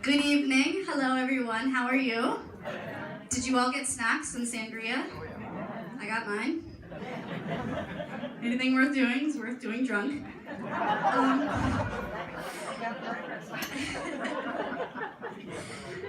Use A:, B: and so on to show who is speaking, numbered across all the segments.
A: Good evening. Hello, everyone. How are you? Did you all get snacks and sangria? I got mine. Anything worth doing is worth doing drunk.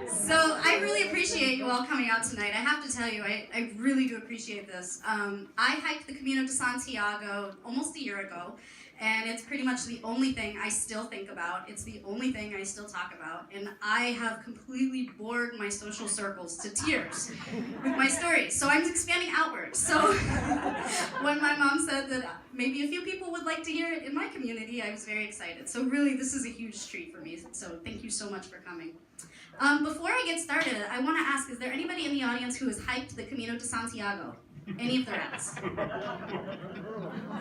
A: So I really appreciate you all coming out tonight. I have to tell you, I really do appreciate this. I hiked the Camino de Santiago almost a year ago, and it's pretty much the only thing I still think about. It's the only thing I still talk about, and I have completely bored my social circles to tears with my stories. So I'm expanding outwards. So when my mom said that maybe a few people would like to hear it in my community, I was very excited. So really, this is a huge treat for me. So thank you so much for coming. Before I get started, I want to ask, is there anybody in the audience who has hiked the Camino de Santiago? Any of the rats?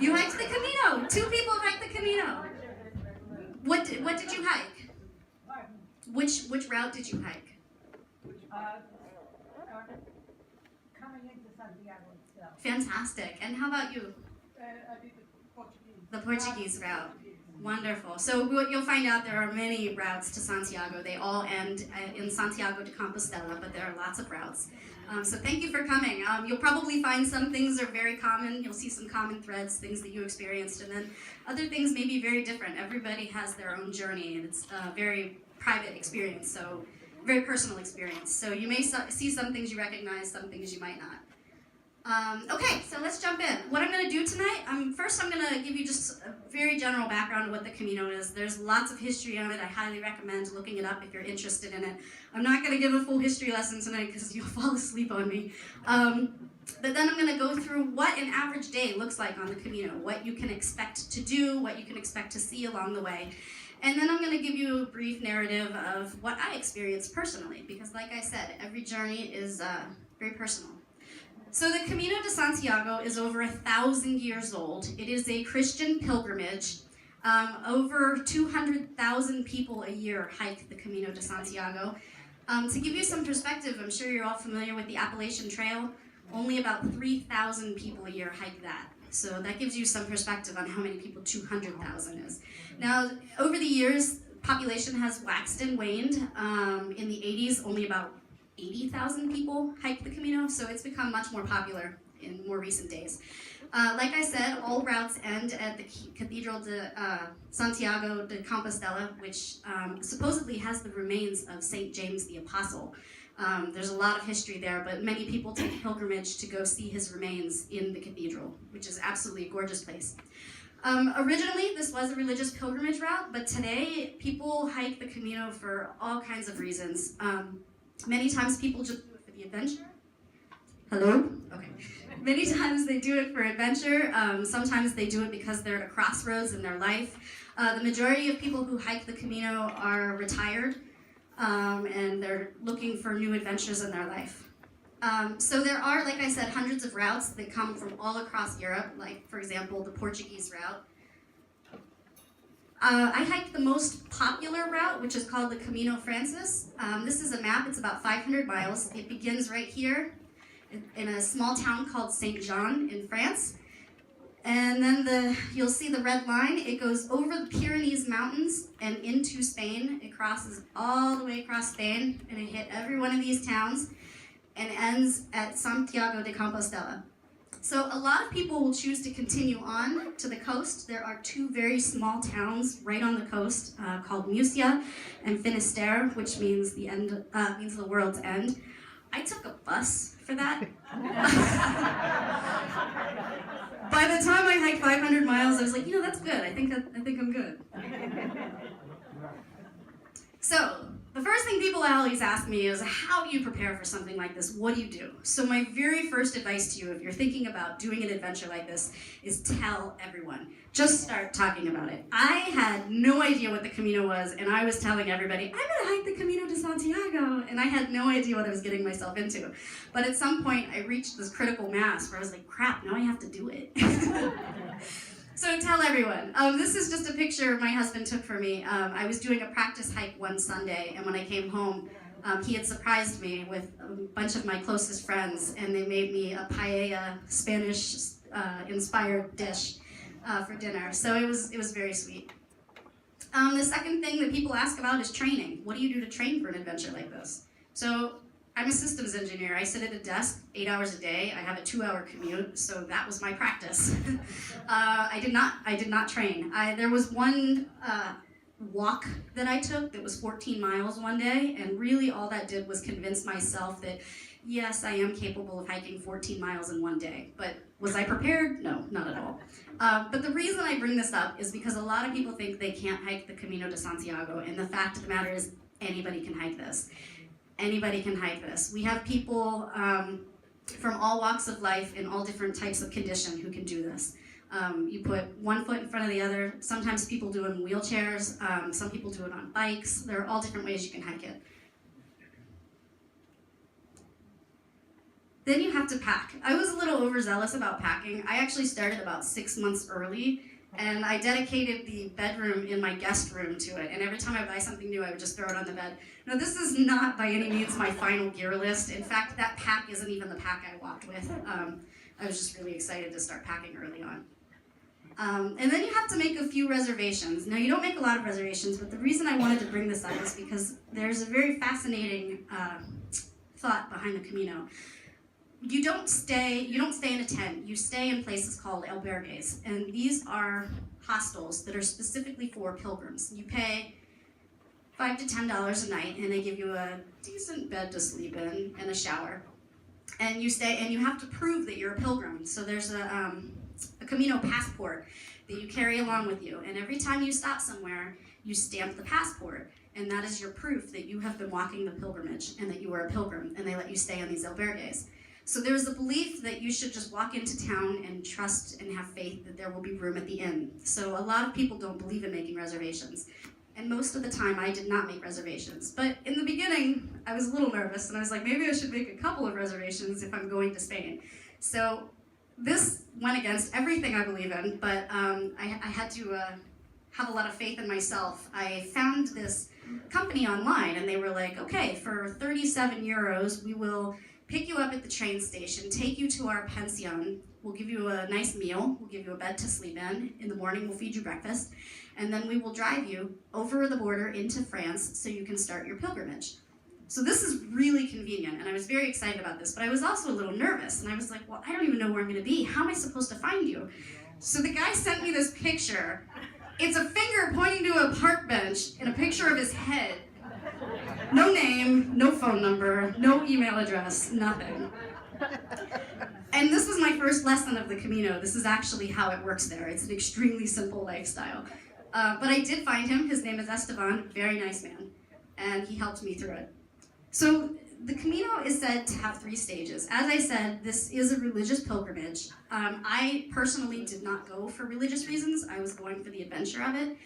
A: You hiked the Camino! 2 people have hiked the Camino! What did you hike? Which route did you hike?
B: Coming into Santiago itself.
A: Fantastic. And how about you?
B: I did the Portuguese.
A: The Portuguese route. Wonderful. So what you'll find out, there are many routes to Santiago. They all end in Santiago de Compostela, but there are lots of routes. So thank you for coming. You'll probably find some things are very common. You'll see some common threads, things that you experienced, and then other things may be very different. Everybody has their own journey, and it's a very private experience, so very personal experience. So you may see some things you recognize, some things you might not. Okay, so let's jump in. What I'm going to do tonight, first I'm going to give you just a very general background of what the Camino is. There's lots of history on it. I highly recommend looking it up if you're interested in it. I'm not going to give a full history lesson tonight because you'll fall asleep on me. But then I'm going to go through what an average day looks like on the Camino, what you can expect to do, what you can expect to see along the way. And then I'm going to give you a brief narrative of what I experienced personally, because like I said, every journey is very personal. So the Camino de Santiago is over 1,000 years old. It is a Christian pilgrimage. Over 200,000 people a year hike the Camino de Santiago. To give you some perspective, I'm sure you're all familiar with the Appalachian Trail. Only about 3,000 people a year hike that. So that gives you some perspective on how many people 200,000 is. Now, over the years, population has waxed and waned. In the 80s, only about 80,000 people hike the Camino, so it's become much more popular in more recent days. Like I said, all routes end at the Cathedral de Santiago de Compostela, which supposedly has the remains of St. James the Apostle. There's a lot of history there, but many people take pilgrimage to go see his remains in the cathedral, which is absolutely a gorgeous place. Originally, this was a religious pilgrimage route, but today people hike the Camino for all kinds of reasons. Many times people just do it for the adventure. Hello? Okay. Many times they do it for adventure. Sometimes they do it because they're at a crossroads in their life. The majority of people who hike the Camino are retired, and they're looking for new adventures in their life. So there are, like I said, hundreds of routes that come from all across Europe, like, for example, the Portuguese route. I hiked the most popular route, which is called the Camino Francis. This is a map. It's about 500 miles. It begins right here in a small town called Saint Jean in France. And then you'll see the red line. It goes over the Pyrenees Mountains and into Spain. It crosses all the way across Spain, and it hit every one of these towns and ends at Santiago de Compostela. So a lot of people will choose to continue on to the coast. There are 2 very small towns right on the coast called Murcia and Finisterre, which means the end, means the world's end. I took a bus for that. By the time I hiked 500 miles, I was like, you know, that's good. I think I'm good. So the first thing people always ask me is, how do you prepare for something like this? What do you do? So my very first advice to you, if you're thinking about doing an adventure like this, is tell everyone. Just start talking about it. I had no idea what the Camino was, and I was telling everybody, I'm gonna hike the Camino de Santiago, and I had no idea what I was getting myself into. But at some point, I reached this critical mass where I was like, crap, now I have to do it. So tell everyone. This is just a picture my husband took for me. I was doing a practice hike one Sunday, and when I came home, he had surprised me with a bunch of my closest friends, and they made me a paella, Spanish-inspired dish for dinner. So it was very sweet. The second thing that people ask about is training. What do you do to train for an adventure like this? So I'm a systems engineer. I sit at a desk 8 hours a day. I have a 2-hour commute, so that was my practice. I did not train. There was one walk that I took that was 14 miles one day, and really all that did was convince myself that yes, I am capable of hiking 14 miles in one day. But was I prepared? No, not at all. But the reason I bring this up is because a lot of people think they can't hike the Camino de Santiago, and the fact of the matter is anybody can hike this. Anybody can hike this. We have people from all walks of life in all different types of condition who can do this. You put one foot in front of the other. Sometimes people do it in wheelchairs. Some people do it on bikes. There are all different ways you can hike it. Then you have to pack. I was a little overzealous about packing. I actually started about 6 months early, and I dedicated the bedroom in my guest room to it. And every time I buy something new, I would just throw it on the bed. Now, this is not by any means my final gear list. In fact, that pack isn't even the pack I walked with. I was just really excited to start packing early on. And then you have to make a few reservations. Now, you don't make a lot of reservations, but the reason I wanted to bring this up is because there's a very fascinating thought behind the Camino. You don't stay in a tent. You stay in places called albergues, and these are hostels that are specifically for pilgrims. You pay $5 to $10 a night, and they give you a decent bed to sleep in and a shower. And you stay, and you have to prove that you're a pilgrim. So there's a Camino passport that you carry along with you, and every time you stop somewhere, you stamp the passport, and that is your proof that you have been walking the pilgrimage and that you are a pilgrim, and they let you stay on these albergues. So there's a belief that you should just walk into town and trust and have faith that there will be room at the inn. So a lot of people don't believe in making reservations. And most of the time, I did not make reservations. But in the beginning, I was a little nervous, and I was like, maybe I should make a couple of reservations if I'm going to Spain. So this went against everything I believe in, but I had to have a lot of faith in myself. I found this company online, and they were like, okay, for 37 euros, we will pick you up at the train station, take you to our pension, we'll give you a nice meal, we'll give you a bed to sleep in the morning we'll feed you breakfast, and then we will drive you over the border into France so you can start your pilgrimage. So this is really convenient, and I was very excited about this, but I was also a little nervous, and I was like, well, I don't even know where I'm gonna be. How am I supposed to find you? So the guy sent me this picture. It's a finger pointing to a park bench and a picture of his head. No name, no phone number, no email address, nothing. And this was my first lesson of the Camino. This is actually how it works there. It's an extremely simple lifestyle. But I did find him. His name is Esteban, very nice man, and he helped me through it. So the Camino is said to have 3 stages. As I said, this is a religious pilgrimage. I personally did not go for religious reasons. I was going for the adventure of it.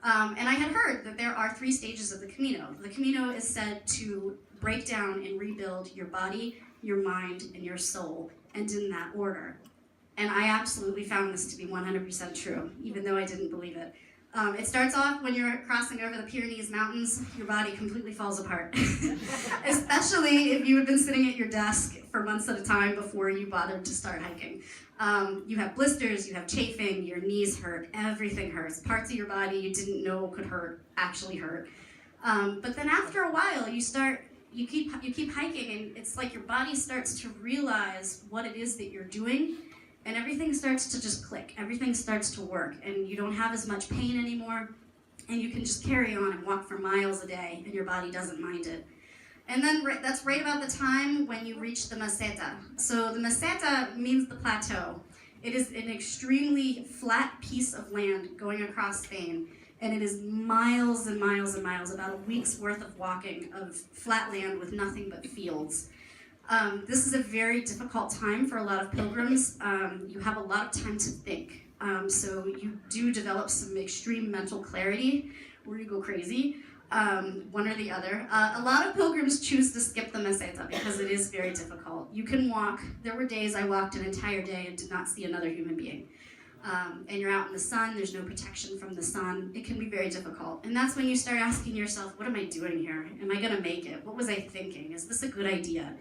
A: And I had heard that there are 3 stages of the Camino. The Camino is said to break down and rebuild your body, your mind, and your soul, and in that order. And I absolutely found this to be 100% true, even though I didn't believe it. It starts off when you're crossing over the Pyrenees Mountains, your body completely falls apart. Especially if you had been sitting at your desk for months at a time before you bothered to start hiking. You have blisters, you have chafing, your knees hurt, everything hurts. Parts of your body you didn't know could hurt, actually hurt. But then after a while, you keep hiking, and it's like your body starts to realize what it is that you're doing, and everything starts to just click. Everything starts to work, and you don't have as much pain anymore, and you can just carry on and walk for miles a day, and your body doesn't mind it. And then that's right about the time when you reach the meseta. So the meseta means the plateau. It is an extremely flat piece of land going across Spain, and it is miles and miles and miles, about a week's worth of walking of flat land with nothing but fields. This is a very difficult time for a lot of pilgrims. You have a lot of time to think. So you do develop some extreme mental clarity where you go crazy, one or the other. A lot of pilgrims choose to skip the meseta because it is very difficult. You can walk. There were days I walked an entire day and did not see another human being. And you're out in the sun, there's no protection from the sun. It can be very difficult. And that's when you start asking yourself, what am I doing here? Am I gonna make it? What was I thinking? Is this a good idea?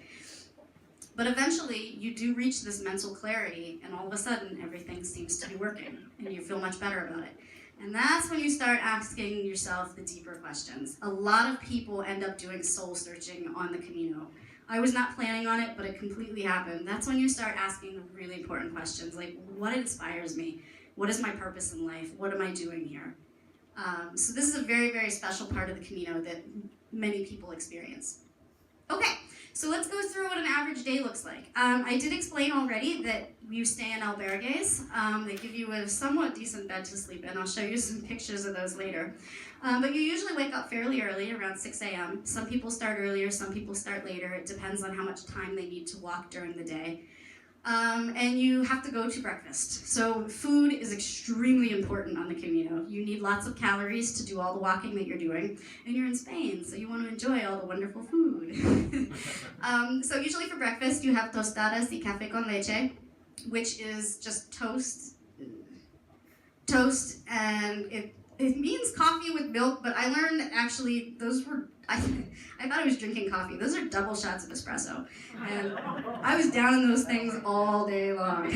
A: But eventually, you do reach this mental clarity, and all of a sudden, everything seems to be working, and you feel much better about it. And that's when you start asking yourself the deeper questions. A lot of people end up doing soul searching on the Camino. I was not planning on it, but it completely happened. That's when you start asking really important questions, like what inspires me? What is my purpose in life? What am I doing here? So this is a very, very special part of the Camino that many people experience. Okay, so let's go through what an average day looks like. I did explain already that you stay in albergues. They give you a somewhat decent bed to sleep in. I'll show you some pictures of those later. But you usually wake up fairly early, around 6 a.m. Some people start earlier, some people start later. It depends on how much time they need to walk during the day. And you have to go to breakfast. So food is extremely important on the Camino. You need lots of calories to do all the walking that you're doing. And you're in Spain, so you want to enjoy all the wonderful food. So usually for breakfast, you have tostadas y café con leche, which is just toast, and it means coffee with milk, but I learned that actually those were, I thought I was drinking coffee. Those are double shots of espresso. And I was down in those things all day long.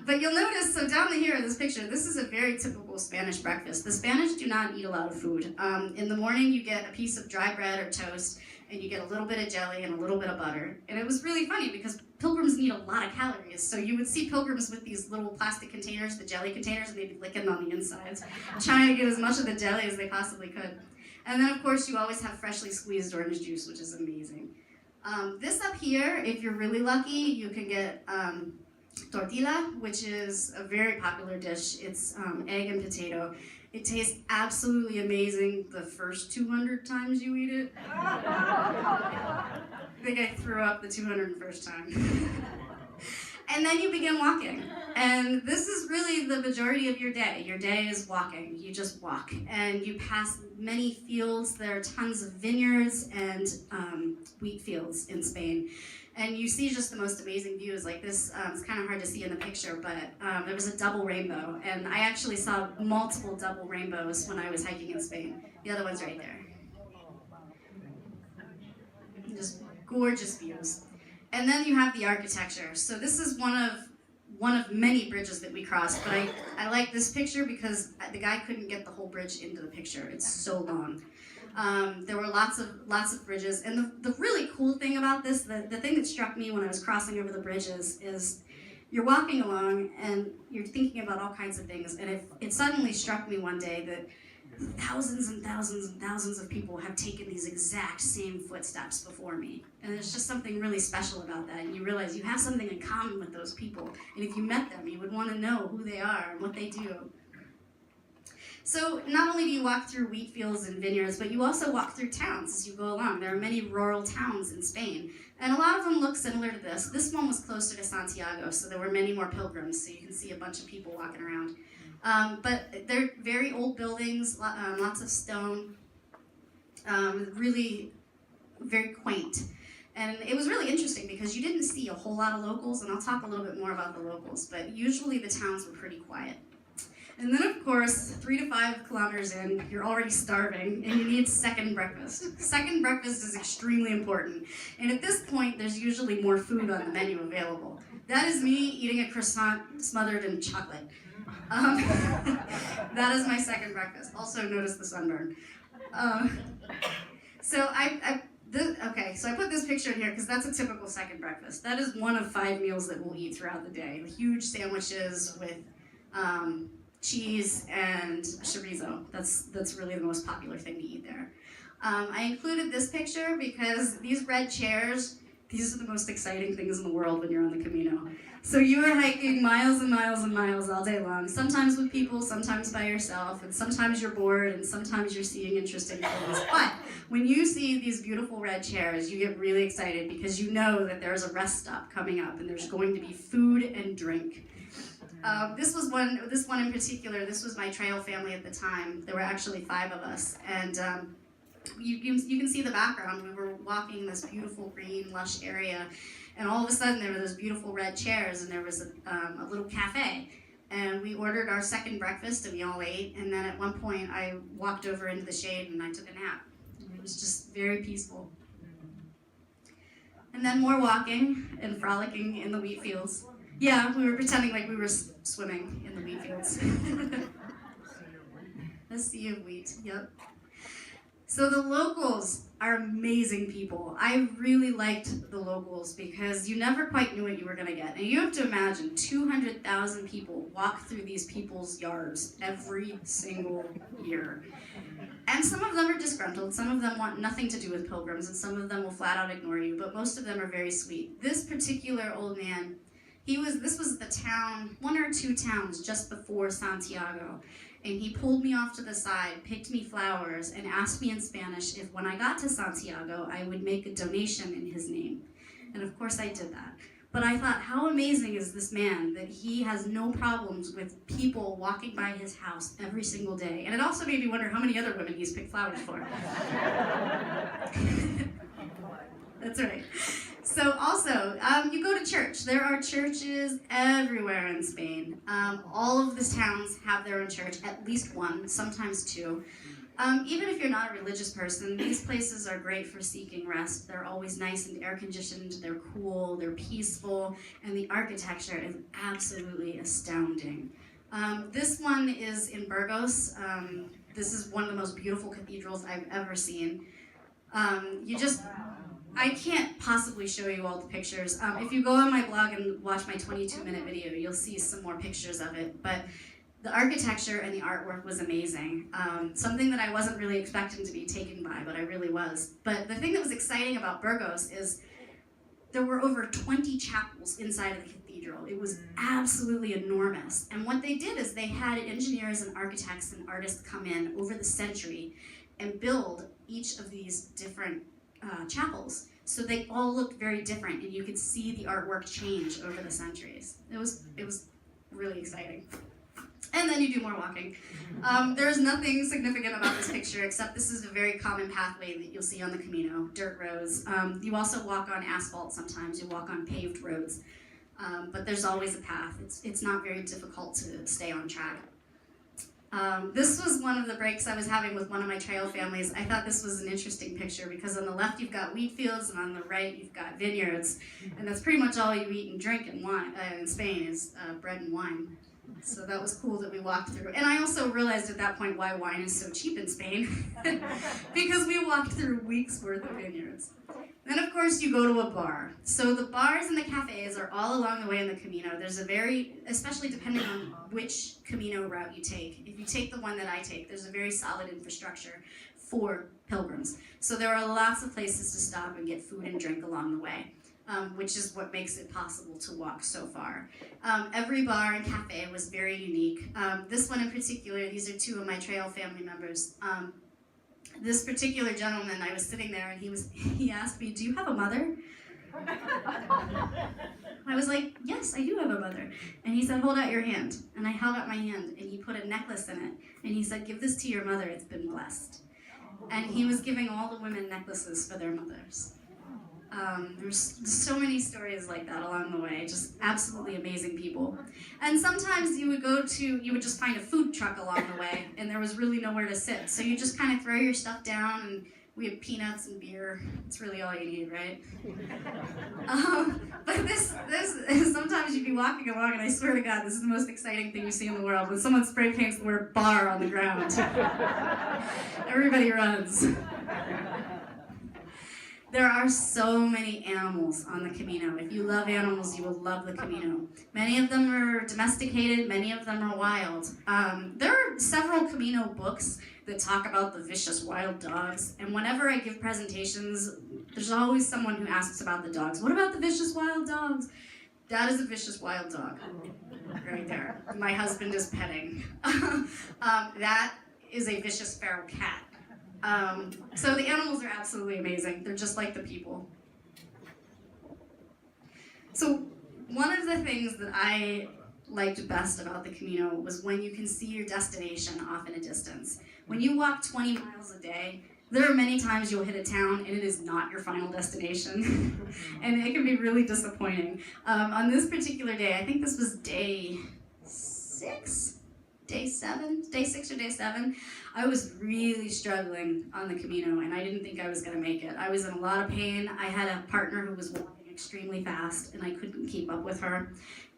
A: But you'll notice, so down here in this picture, this is a very typical Spanish breakfast. The Spanish do not eat a lot of food. In the morning, you get a piece of dry bread or toast, and you get a little bit of jelly and a little bit of butter. And it was really funny because pilgrims need a lot of calories. So you would see pilgrims with these little plastic containers, the jelly containers, and they'd be licking on the insides, trying to get as much of the jelly as they possibly could. And then, of course, you always have freshly squeezed orange juice, which is amazing. This up here, if you're really lucky, you can get tortilla, which is a very popular dish. It's egg and potato. It tastes absolutely amazing the first 200 times you eat it. I think I threw up the 201st time. And then you begin walking. And this is really the majority of your day. Your day is walking. You just walk. And you pass many fields. There are tons of vineyards and wheat fields in Spain. And you see just the most amazing views. Like this, it's kind of hard to see in the picture, but there was a double rainbow. And I actually saw multiple double rainbows when I was hiking in Spain. The other one's right there. Just gorgeous views. And then you have the architecture. So this is one of many bridges that we crossed, but I like this picture because the guy couldn't get the whole bridge into the picture. It's so long. There were lots of bridges, and the really cool thing about this, the thing that struck me when I was crossing over the bridges is you're walking along and you're thinking about all kinds of things, and it suddenly struck me one day that thousands and thousands and thousands of people have taken these exact same footsteps before me. And there's just something really special about that. And you realize you have something in common with those people. And if you met them, you would want to know who they are and what they do. So not only do you walk through wheat fields and vineyards, but you also walk through towns as you go along. There are many rural towns in Spain. And a lot of them look similar to this. This one was closer to Santiago, so there were many more pilgrims. So you can see a bunch of people walking around. But they're very old buildings, lots of stone, really very quaint. And it was really interesting because you didn't see a whole lot of locals, and I'll talk a little bit more about the locals, but usually the towns were pretty quiet. And then, of course, 3 to 5 kilometers in, you're already starving, and you need second breakfast. Second breakfast is extremely important. And at this point, there's usually more food on the menu available. That is me eating a croissant smothered in chocolate. That is my second breakfast. Also, notice the sunburn. So I put this picture in here because that's a typical second breakfast. That is one of 5 meals that we'll eat throughout the day. Huge sandwiches with cheese and chorizo. That's really the most popular thing to eat there. I included this picture because these red chairs, these are the most exciting things in the world when you're on the Camino. So you are hiking miles and miles and miles all day long, sometimes with people, sometimes by yourself, and sometimes you're bored, and sometimes you're seeing interesting things. But when you see these beautiful red chairs, you get really excited because you know that there's a rest stop coming up, and there's going to be food and drink. This one in particular, this was my trail family at the time. There were actually 5 of us, and you can see the background. We were walking this beautiful green, lush area, and all of a sudden there were those beautiful red chairs, and there was a little cafe. And we ordered our second breakfast, and we all ate. And then at one point, I walked over into the shade, and I took a nap. It was just very peaceful. And then more walking and frolicking in the wheat fields. Yeah, we were pretending like we were swimming in the wheat fields. A sea of wheat, yep. So the locals are amazing people. I really liked the locals because you never quite knew what you were going to get. And you have to imagine 200,000 people walk through these people's yards every single year. And some of them are disgruntled, some of them want nothing to do with pilgrims, and some of them will flat out ignore you, but most of them are very sweet. This particular old man, this was the town, one or two towns just before Santiago. And he pulled me off to the side, picked me flowers, and asked me in Spanish if when I got to Santiago, I would make a donation in his name. And of course I did that. But I thought, how amazing is this man that he has no problems with people walking by his house every single day. And it also made me wonder how many other women he's picked flowers for. That's right. So also, you go to church. There are churches everywhere in Spain. All of the towns have their own church, at least one, sometimes two. Even if you're not a religious person, these places are great for seeking rest. They're always nice and air-conditioned, they're cool, they're peaceful, and the architecture is absolutely astounding. This one is in Burgos. This is one of the most beautiful cathedrals I've ever seen. I can't possibly show you all the pictures. If you go on my blog and watch my 22-minute video, you'll see some more pictures of it. But the architecture and the artwork was amazing. Something that I wasn't really expecting to be taken by, but I really was. But the thing that was exciting about Burgos is there were over 20 chapels inside of the cathedral. It was absolutely enormous. And what they did is they had engineers and architects and artists come in over the century and build each of these different chapels. So they all looked very different, and you could see the artwork change over the centuries. It was really exciting. And then you do more walking. There's nothing significant about this picture except this is a very common pathway that you'll see on the Camino, dirt roads. You also walk on asphalt sometimes, you walk on paved roads, but there's always a path. It's not very difficult to stay on track. This was one of the breaks I was having with one of my trail families. I thought this was an interesting picture because on the left you've got wheat fields and on the right you've got vineyards, and that's pretty much all you eat and drink in Spain is bread and wine. So that was cool that we walked through. And I also realized at that point why wine is so cheap in Spain because we walked through weeks worth of vineyards. Then of course you go to a bar. So the bars and the cafes are all along the way in the Camino. There's especially depending on which Camino route you take. If you take the one that I take, there's a very solid infrastructure for pilgrims. So there are lots of places to stop and get food and drink along the way. Which is what makes it possible to walk so far. Every bar and cafe was very unique. This one in particular, these are two of my trail family members. This particular gentleman, I was sitting there and he asked me, "Do you have a mother?" I was like, "Yes, I do have a mother." And he said, "Hold out your hand." And I held out my hand and he put a necklace in it. And he said, "Give this to your mother, it's been blessed." And he was giving all the women necklaces for their mothers. There's so many stories like that along the way, just absolutely amazing people. And sometimes you would just find a food truck along the way, and there was really nowhere to sit. So you just kind of throw your stuff down, and we have peanuts and beer. It's really all you need, right? But this sometimes you'd be walking along, and I swear to God, this is the most exciting thing you see in the world, when someone spray paints the word bar on the ground. Everybody runs. There are so many animals on the Camino. If you love animals, you will love the Camino. Many of them are domesticated, many of them are wild. There are several Camino books that talk about the vicious wild dogs, and whenever I give presentations, there's always someone who asks about the dogs. What about the vicious wild dogs? That is a vicious wild dog, right there. My husband is petting. That is a vicious feral cat. So the animals are absolutely amazing. They're just like the people. So one of the things that I liked best about the Camino was when you can see your destination off in a distance. When you walk 20 miles a day, there are many times you'll hit a town and it is not your final destination. And it can be really disappointing. On this particular day, I think this was day 6 or day 7, I was really struggling on the Camino, and I didn't think I was going to make it. I was in a lot of pain. I had a partner who was walking extremely fast, and I couldn't keep up with her.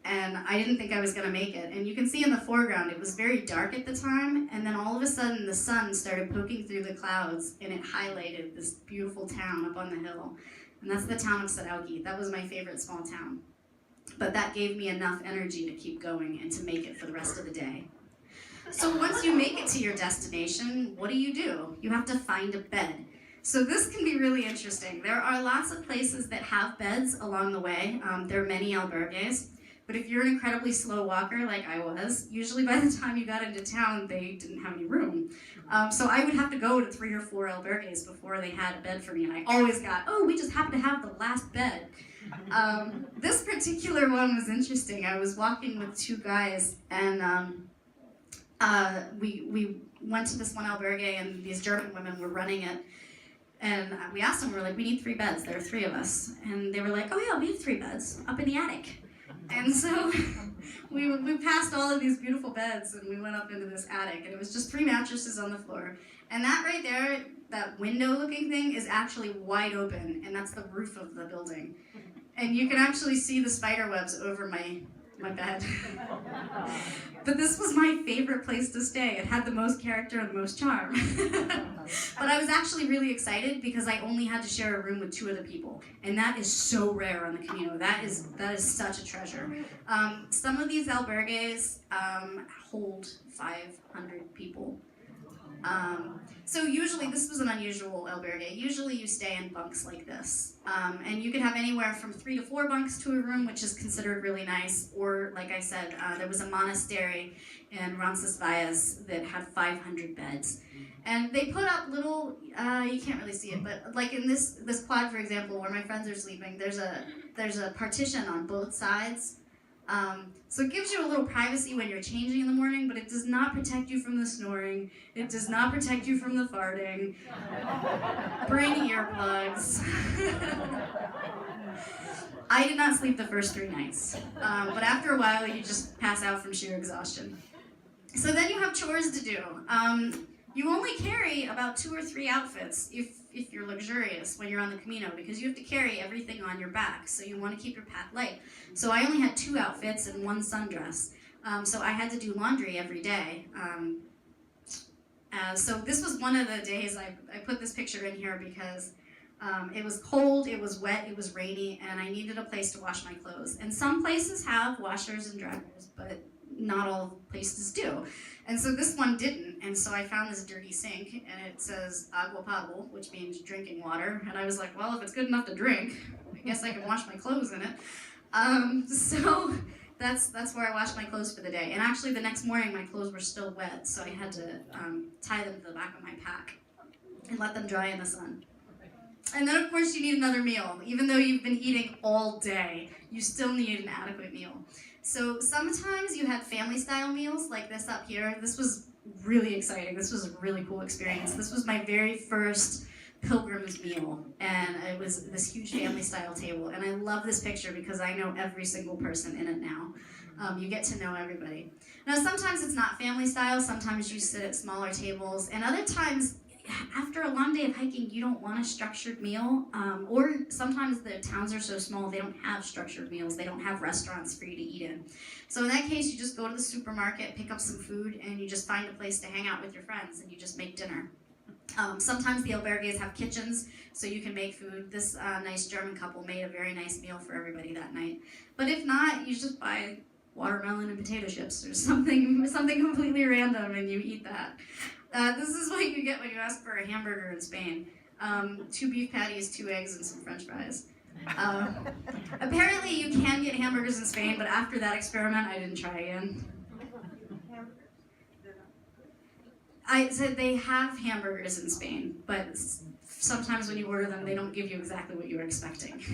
A: and I didn't think I was gonna make it. And you can see in the foreground, it was very dark at the time, and then all of a sudden the sun started poking through the clouds, and it highlighted this beautiful town up on the hill. And that's the town of Saraugi. That was my favorite small town. But that gave me enough energy to keep going and to make it for the rest of the day. So once you make it to your destination, what do? You have to find a bed. So this can be really interesting. There are lots of places that have beds along the way. There are many albergues. But if you're an incredibly slow walker like I was, usually by the time you got into town, they didn't have any room. So I would have to go to 3 or 4 albergues before they had a bed for me. And I always got, oh, we just happen to have the last bed. This particular one was interesting. I was walking with 2 guys, and we went to this one albergue, and these German women were running it. And we asked them, we were like, we need 3 beds. There are 3 of us. And they were like, oh yeah, we have 3 beds up in the attic. And so we passed all of these beautiful beds, and we went up into this attic, and it was just 3 mattresses on the floor. And that right there, that window-looking thing, is actually wide open, and that's the roof of the building. And you can actually see the spider webs over my bed. But this was my favorite place to stay. It had the most character and the most charm. But I was actually really excited because I only had to share a room with 2 other people. And that is so rare on the Camino. That is such a treasure. Some of these albergues hold 500 people. So usually, this was an unusual albergue. Usually you stay in bunks like this. And you can have anywhere from 3 to 4 bunks to a room, which is considered really nice. Or, like I said, there was a monastery in Roncesvalles that had 500 beds. And they put up little, you can't really see it, but like in this quad, for example, where my friends are sleeping, there's a partition on both sides. So it gives you a little privacy when you're changing in the morning, but it does not protect you from the snoring. It does not protect you from the farting. Bring earplugs. I did not sleep the first 3 nights, but after a while you just pass out from sheer exhaustion. So then you have chores to do. You only carry about 2 or 3 outfits if you're luxurious when you're on the Camino, because you have to carry everything on your back, so you want to keep your pack light. So I only had 2 outfits and 1 sundress. So I had to do laundry every day. So this was one of the days I put this picture in here because it was cold, it was wet, it was rainy, and I needed a place to wash my clothes. And some places have washers and dryers, but not all places do. And so this one didn't, and so I found this dirty sink, and it says agua potable, which means drinking water, and I was like, well, if it's good enough to drink, I guess I can wash my clothes in it. So that's where I washed my clothes for the day. And actually the next morning my clothes were still wet, so I had to tie them to the back of my pack and let them dry in the sun. And then of course you need another meal. Even though you've been eating all day, you still need an adequate meal. So sometimes you had family-style meals like this up here. This was really exciting. This was a really cool experience. This was my very first pilgrim's meal, and it was this huge family-style table. And I love this picture because I know every single person in it now. You get to know everybody. Now sometimes it's not family-style. Sometimes you sit at smaller tables, and other times, after a long day of hiking, you don't want a structured meal, or sometimes the towns are so small they don't have structured meals. They don't have restaurants for you to eat in. So in that case, you just go to the supermarket, pick up some food, and you just find a place to hang out with your friends, and you just make dinner. Sometimes the albergues have kitchens, so you can make food. This nice German couple made a very nice meal for everybody that night. But if not, you just buy watermelon and potato chips or something completely random, and you eat that. This is what you get when you ask for a hamburger in Spain. 2 beef patties, 2 eggs, and some french fries. Apparently you can get hamburgers in Spain, but after that experiment, I didn't try again. I said they have hamburgers in Spain, but sometimes when you order them, they don't give you exactly what you were expecting.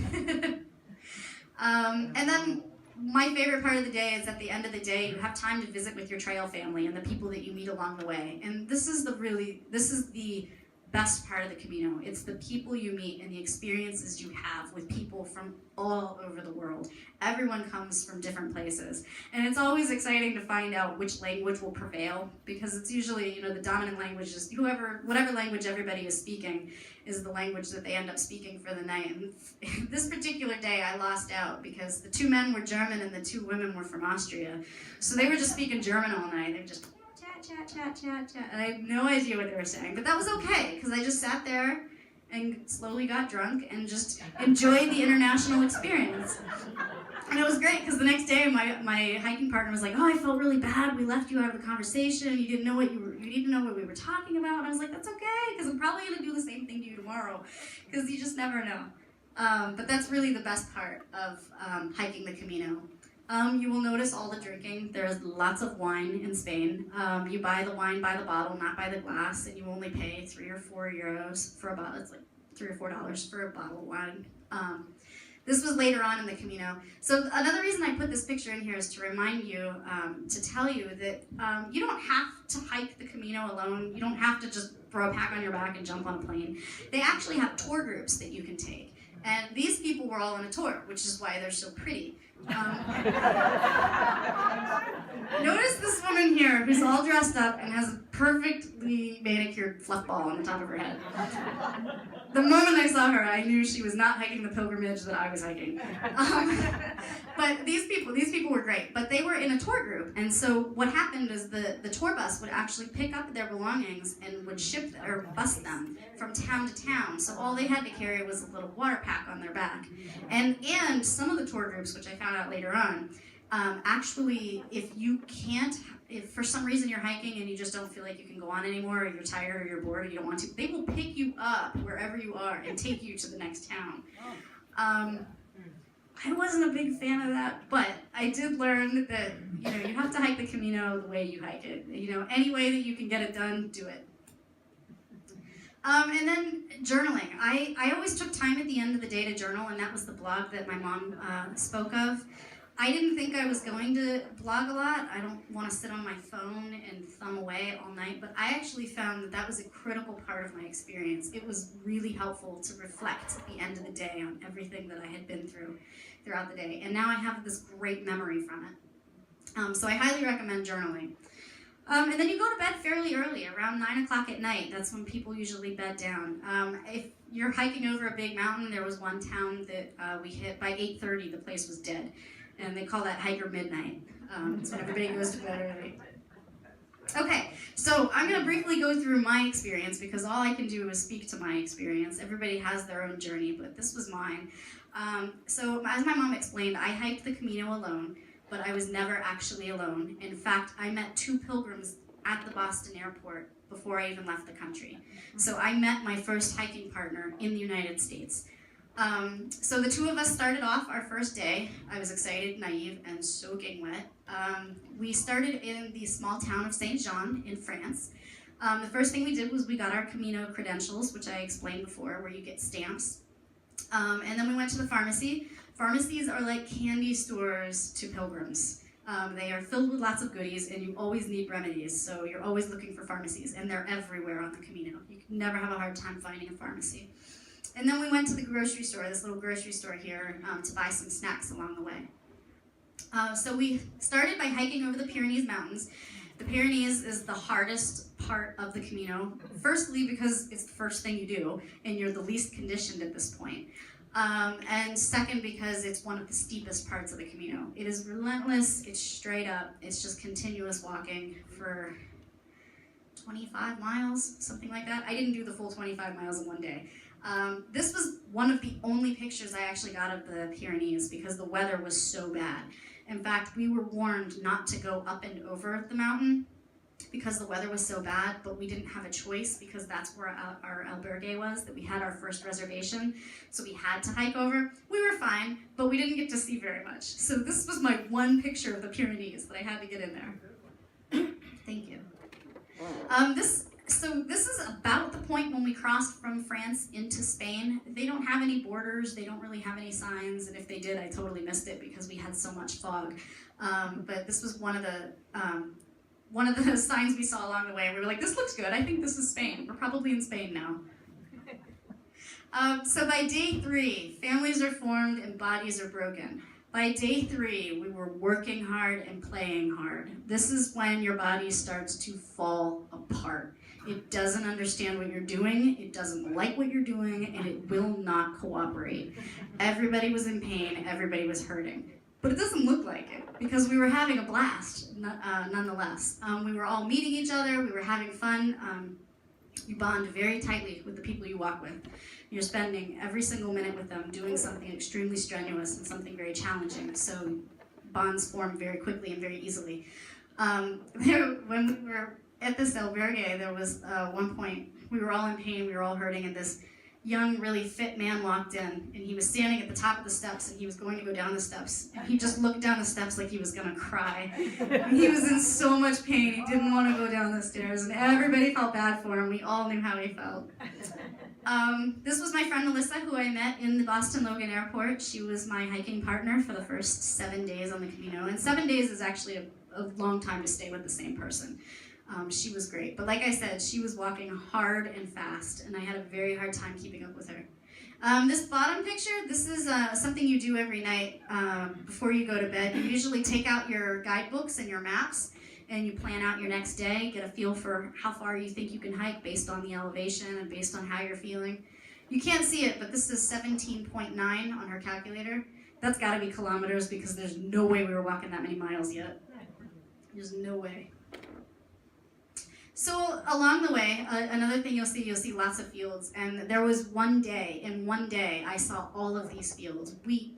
A: And then my favorite part of the day is at the end of the day, you have time to visit with your trail family and the people that you meet along the way. And this is the best part of the Camino. It's the people you meet and the experiences you have with people from all over the world. Everyone comes from different places. And it's always exciting to find out which language will prevail, because it's usually, the dominant language is whatever language everybody is speaking is the language that they end up speaking for the night. And this particular day I lost out because the 2 men were German and the 2 women were from Austria. So they were just speaking German all night. They were just chat, and I had no idea what they were saying. But that was okay, because I just sat there and slowly got drunk and just enjoyed the international experience. And it was great, because the next day my hiking partner was like, "Oh, I felt really bad. We left you out of the conversation. You didn't know what you didn't know what we were talking about." And I was like, "That's okay, because I'm probably going to do the same thing to you tomorrow, because you just never know." But that's really the best part of hiking the Camino. You will notice all the drinking. There's lots of wine in Spain. You buy the wine by the bottle, not by the glass, and you only pay 3 or 4 euros for a bottle. It's like $3 or $4 for a bottle of wine. This was later on in the Camino. So another reason I put this picture in here is to remind you, to tell you that you don't have to hike the Camino alone. You don't have to just throw a pack on your back and jump on a plane. They actually have tour groups that you can take. And these people were all on a tour, which is why they're so pretty. Notice this woman here who's all dressed up and has a perfectly manicured fluff ball on the top of her head. The moment I saw her, I knew she was not hiking the pilgrimage that I was hiking. But these people were great, but they were in a tour group. And so what happened is the tour bus would actually pick up their belongings and would ship or bus them from town to town. So all they had to carry was a little water pack on their back. And some of the tour groups, which I found out later on, actually, if for some reason you're hiking and you just don't feel like you can go on anymore, or you're tired or you're bored or you don't want to, they will pick you up wherever you are and take you to the next town. I wasn't a big fan of that, but I did learn that, you have to hike the Camino the way you hike it. Any way that you can get it done, do it. And then journaling. I always took time at the end of the day to journal, and that was the blog that my mom spoke of. I didn't think I was going to blog a lot. I don't want to sit on my phone and thumb away all night, but I actually found that was a critical part of my experience. It was really helpful to reflect at the end of the day on everything that I had been through throughout the day, and now I have this great memory from it. So I highly recommend journaling. And then you go to bed fairly early, around 9 o'clock at night. That's when people usually bed down. If you're hiking over a big mountain, there was one town that we hit by 8:30, the place was dead. And they call that hiker midnight. It's when everybody goes to bed early. Okay, so I'm going to briefly go through my experience, because all I can do is speak to my experience. Everybody has their own journey, but this was mine. So as my mom explained, I hiked the Camino alone, but I was never actually alone. In fact, I met 2 pilgrims at the Boston airport before I even left the country. So I met my first hiking partner in the United States. So the 2 of us started off our first day. I was excited, naive, and soaking wet. We started in the small town of Saint Jean in France. The first thing we did was we got our Camino credentials, which I explained before, where you get stamps. And then we went to the pharmacy. Pharmacies are like candy stores to pilgrims. They are filled with lots of goodies, and you always need remedies, so you're always looking for pharmacies, and they're everywhere on the Camino. You can never have a hard time finding a pharmacy. And then we went to the grocery store, this little grocery store here, to buy some snacks along the way. So we started by hiking over the Pyrenees Mountains. The Pyrenees is the hardest part of the Camino, firstly because it's the first thing you do, and you're the least conditioned at this point. And second, because it's one of the steepest parts of the Camino. It is relentless, it's straight up, it's just continuous walking for 25 miles, something like that. I didn't do the full 25 miles in one day. This was one of the only pictures I actually got of the Pyrenees because the weather was so bad. In fact, we were warned not to go up and over the mountain because the weather was so bad, but we didn't have a choice because that's where our albergue was, that we had our first reservation, so we had to hike over. We were fine, but we didn't get to see very much. So this was my one picture of the Pyrenees that I had to get in there. Thank you. So this is about the point when we crossed from France into Spain. They don't have any borders, they don't really have any signs, and if they did, I totally missed it because we had so much fog. But this was one of one of the signs we saw along the way, and we were like, this looks good. I think this is Spain. We're probably in Spain now. So by day 3, families are formed and bodies are broken. By day 3, we were working hard and playing hard. This is when your body starts to fall apart. It doesn't understand what you're doing, it doesn't like what you're doing, and it will not cooperate. Everybody was in pain, everybody was hurting. But it doesn't look like it, because we were having a blast, nonetheless. We were all meeting each other, we were having fun. You bond very tightly with the people you walk with. You're spending every single minute with them doing something extremely strenuous and something very challenging, so bonds form very quickly and very easily. When we were at this albergue, there was one point, we were all in pain, we were all hurting, and this young, really fit man walked in, and he was standing at the top of the steps, and he was going to go down the steps, and he just looked down the steps like he was gonna cry. And he was in so much pain, he didn't want to go down the stairs, and everybody felt bad for him. We all knew how he felt. This was my friend Melissa, who I met in the Boston Logan Airport. She was my hiking partner for the first 7 days on the Camino, and 7 days is actually a long time to stay with the same person. She was great, but like I said, she was walking hard and fast, and I had a very hard time keeping up with her. This bottom picture, this is something you do every night before you go to bed. You usually take out your guidebooks and your maps, and you plan out your next day, get a feel for how far you think you can hike based on the elevation and based on how you're feeling. You can't see it, but this is 17.9 on her calculator. That's gotta be kilometers, because there's no way we were walking that many miles yet. There's no way. So along the way, another thing you'll see lots of fields, and there was one day, in one day, I saw all of these fields: wheat,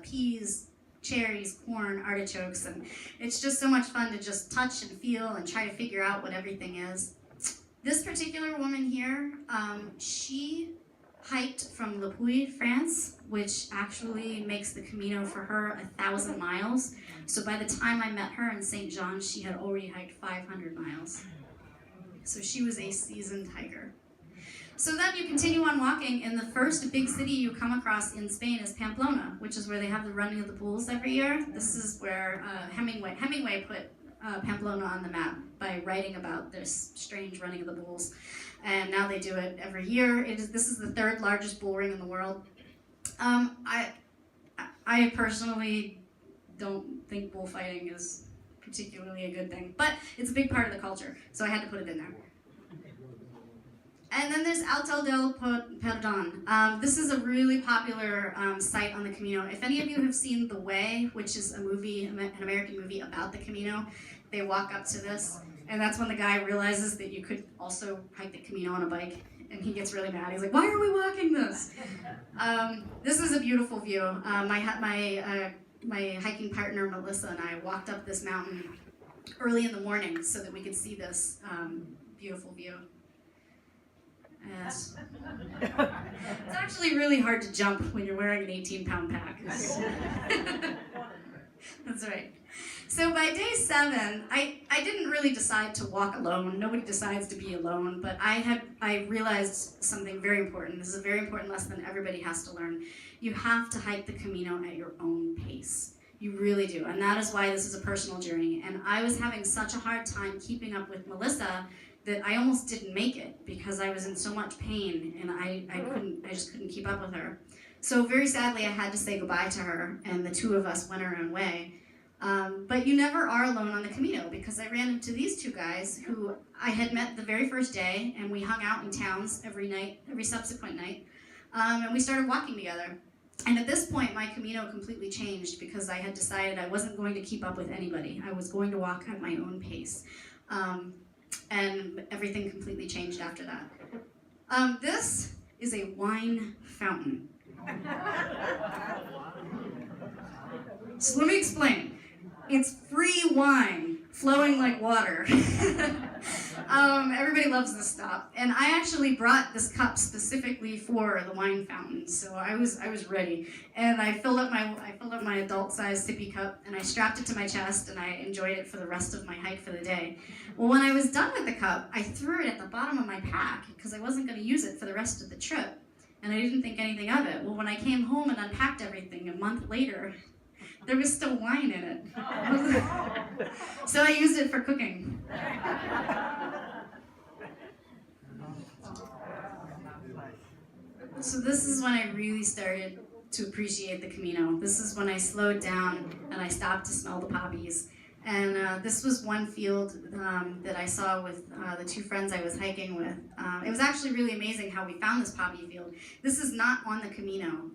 A: peas, cherries, corn, artichokes, and it's just so much fun to just touch and feel and try to figure out what everything is. This particular woman here, she hiked from Le Puy, France, which actually makes the Camino for her 1,000 miles. So by the time I met her in St. John, she had already hiked 500 miles. So she was a seasoned hiker. So then you continue on walking, and the first big city you come across in Spain is Pamplona, which is where they have the running of the bulls every year. This is where Hemingway put Pamplona on the map by writing about this strange running of the bulls. And now they do it every year. This is the 3rd largest bull ring in the world. I personally don't think bullfighting is particularly a good thing, but it's a big part of the culture, so I had to put it in there. And then there's Alto del Perdón. This is a really popular site on the Camino. If any of you have seen The Way, which is a movie, an American movie about the Camino, they walk up to this, and that's when the guy realizes that you could also hike the Camino on a bike, and he gets really mad. He's like, why are we walking this? This is a beautiful view. My hiking partner, Melissa, and I walked up this mountain early in the morning so that we could see this beautiful view. It's actually really hard to jump when you're wearing an 18-pound pack. That's right. So by day 7, I didn't really decide to walk alone. Nobody decides to be alone, but I realized something very important. This is a very important lesson everybody has to learn. You have to hike the Camino at your own pace. You really do, and that is why this is a personal journey. And I was having such a hard time keeping up with Melissa that I almost didn't make it because I was in so much pain, and I just couldn't keep up with her. So very sadly, I had to say goodbye to her, and the two of us went our own way. But you never are alone on the Camino, because I ran into these two guys who I had met the very first day, and we hung out in towns every subsequent night, and we started walking together. And at this point, my Camino completely changed because I had decided I wasn't going to keep up with anybody. I was going to walk at my own pace. And everything completely changed after that. This is a wine fountain. So let me explain. It's free wine flowing like water. Everybody loves this stuff. And I actually brought this cup specifically for the wine fountain, so I was ready. And I filled up my adult-sized sippy cup, and I strapped it to my chest, and I enjoyed it for the rest of my hike for the day. Well, when I was done with the cup, I threw it at the bottom of my pack because I wasn't going to use it for the rest of the trip, and I didn't think anything of it. Well, when I came home and unpacked everything a month later, there was still wine in it. So I used it for cooking. So this is when I really started to appreciate the Camino. This is when I slowed down and I stopped to smell the poppies. And this was one field that I saw with the two friends I was hiking with. It was actually really amazing how we found this poppy field. This is not on the Camino.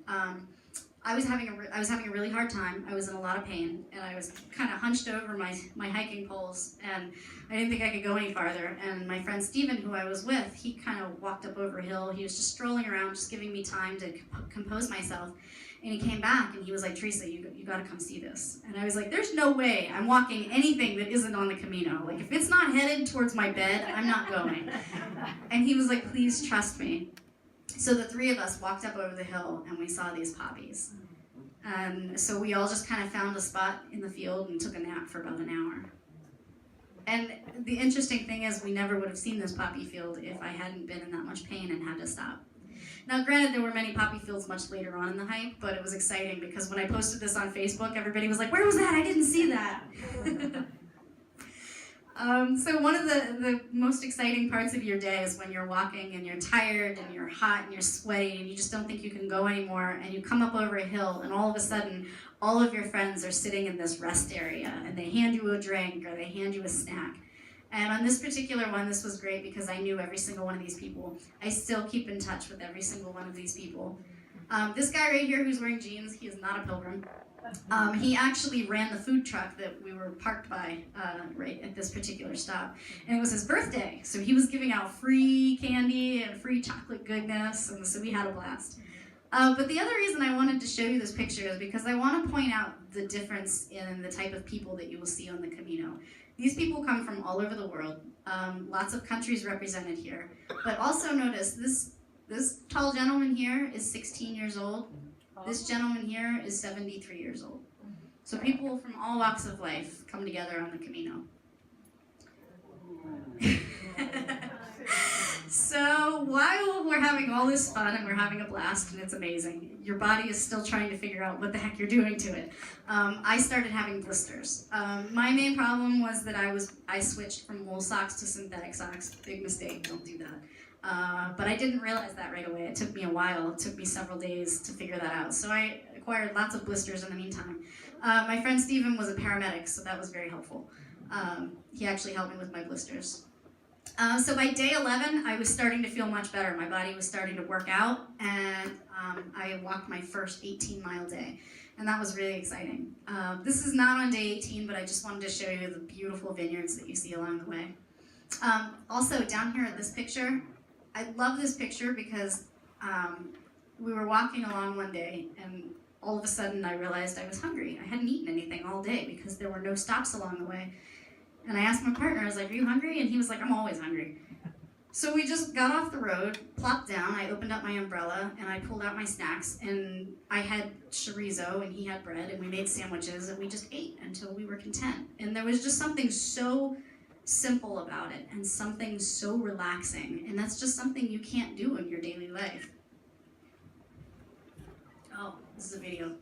A: I was having a really hard time. I was in a lot of pain, and I was kind of hunched over my hiking poles, and I didn't think I could go any farther. And my friend Steven, who I was with, he kind of walked up over a hill. He was just strolling around, just giving me time to compose myself. And he came back, and he was like, "Theresa, you got to come see this." And I was like, "There's no way I'm walking anything that isn't on the Camino. Like, if it's not headed towards my bed, I'm not going." And he was like, "Please trust me." So the three of us walked up over the hill and we saw these poppies. And so we all just kind of found a spot in the field and took a nap for about an hour. And the interesting thing is we never would have seen this poppy field if I hadn't been in that much pain and had to stop. Now granted, there were many poppy fields much later on in the hike, but it was exciting because when I posted this on Facebook, everybody was like, "Where was that? I didn't see that." So one of the most exciting parts of your day is when you're walking and you're tired and you're hot and you're sweaty and you just don't think you can go anymore, and you come up over a hill and all of a sudden all of your friends are sitting in this rest area and they hand you a drink or they hand you a snack. And on this particular one, this was great because I knew every single one of these people. I still keep in touch with every single one of these people. This guy right here who's wearing jeans, he is not a pilgrim. He actually ran the food truck that we were parked by right at this particular stop. And it was his birthday, so he was giving out free candy and free chocolate goodness, and so we had a blast. But the other reason I wanted to show you this picture is because I want to point out the difference in the type of people that you will see on the Camino. These people come from all over the world, lots of countries represented here. But also notice this tall gentleman here is 16 years old. This gentleman here is 73 years old. So people from all walks of life come together on the Camino. So while we're having all this fun and we're having a blast and it's amazing, your body is still trying to figure out what the heck you're doing to it. I started having blisters. My main problem was that I switched from wool socks to synthetic socks. Big mistake, don't do that. But I didn't realize that right away. It took me a while. It took me several days to figure that out. So I acquired lots of blisters in the meantime. My friend Steven was a paramedic, so that was very helpful. He actually helped me with my blisters. So by day 11, I was starting to feel much better. My body was starting to work out, and I walked my first 18-mile day. And that was really exciting. This is not on day 18, but I just wanted to show you the beautiful vineyards that you see along the way. Also, down here in this picture, I love this picture because we were walking along one day, and all of a sudden I realized I was hungry. I hadn't eaten anything all day because there were no stops along the way. And I asked my partner, I was like, "Are you hungry?" And he was like, "I'm always hungry." So we just got off the road, plopped down, I opened up my umbrella, and I pulled out my snacks, and I had chorizo, and he had bread, and we made sandwiches, and we just ate until we were content. And there was just something so simple about it, and something so relaxing, and that's just something you can't do in your daily life. Oh, this is a video.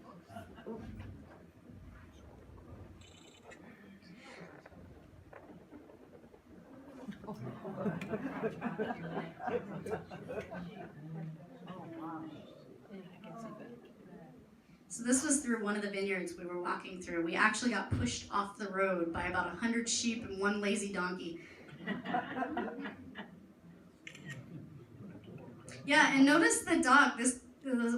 A: So this was through one of the vineyards we were walking through. We actually got pushed off the road by about 100 sheep and one lazy donkey. Yeah, and notice the dog,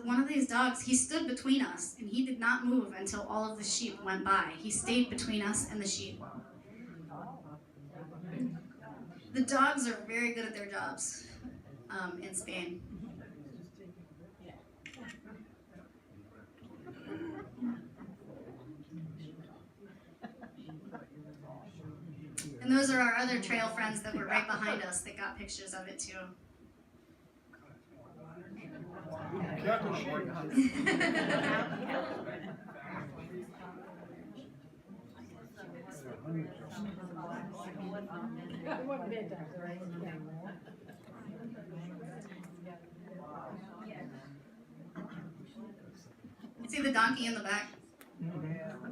A: one of these dogs, he stood between us, and he did not move until all of the sheep went by. He stayed between us and the sheep. The dogs are very good at their jobs in Spain. And those are our other trail friends that were right behind us that got pictures of it too. See the donkey in the back?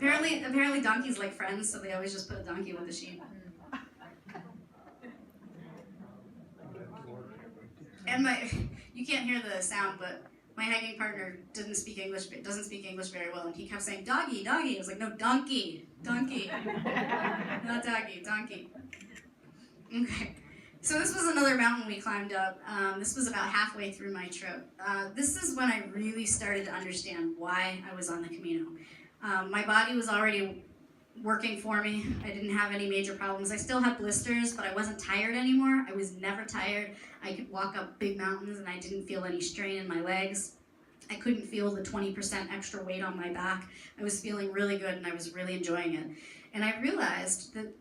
A: Apparently donkeys like friends, so they always just put a donkey with a sheep. And you can't hear the sound, but my hiking partner doesn't speak English very well, and he kept saying, doggy, doggy. I was like, no, donkey, donkey. Not doggy, donkey. Okay. So this was another mountain we climbed up. This was about halfway through my trip. This is when I really started to understand why I was on the Camino. My body was already working for me. I didn't have any major problems. I still had blisters, but I wasn't tired anymore. I was never tired. I could walk up big mountains and I didn't feel any strain in my legs. I couldn't feel the 20% extra weight on my back. I was feeling really good and I was really enjoying it. And I realized that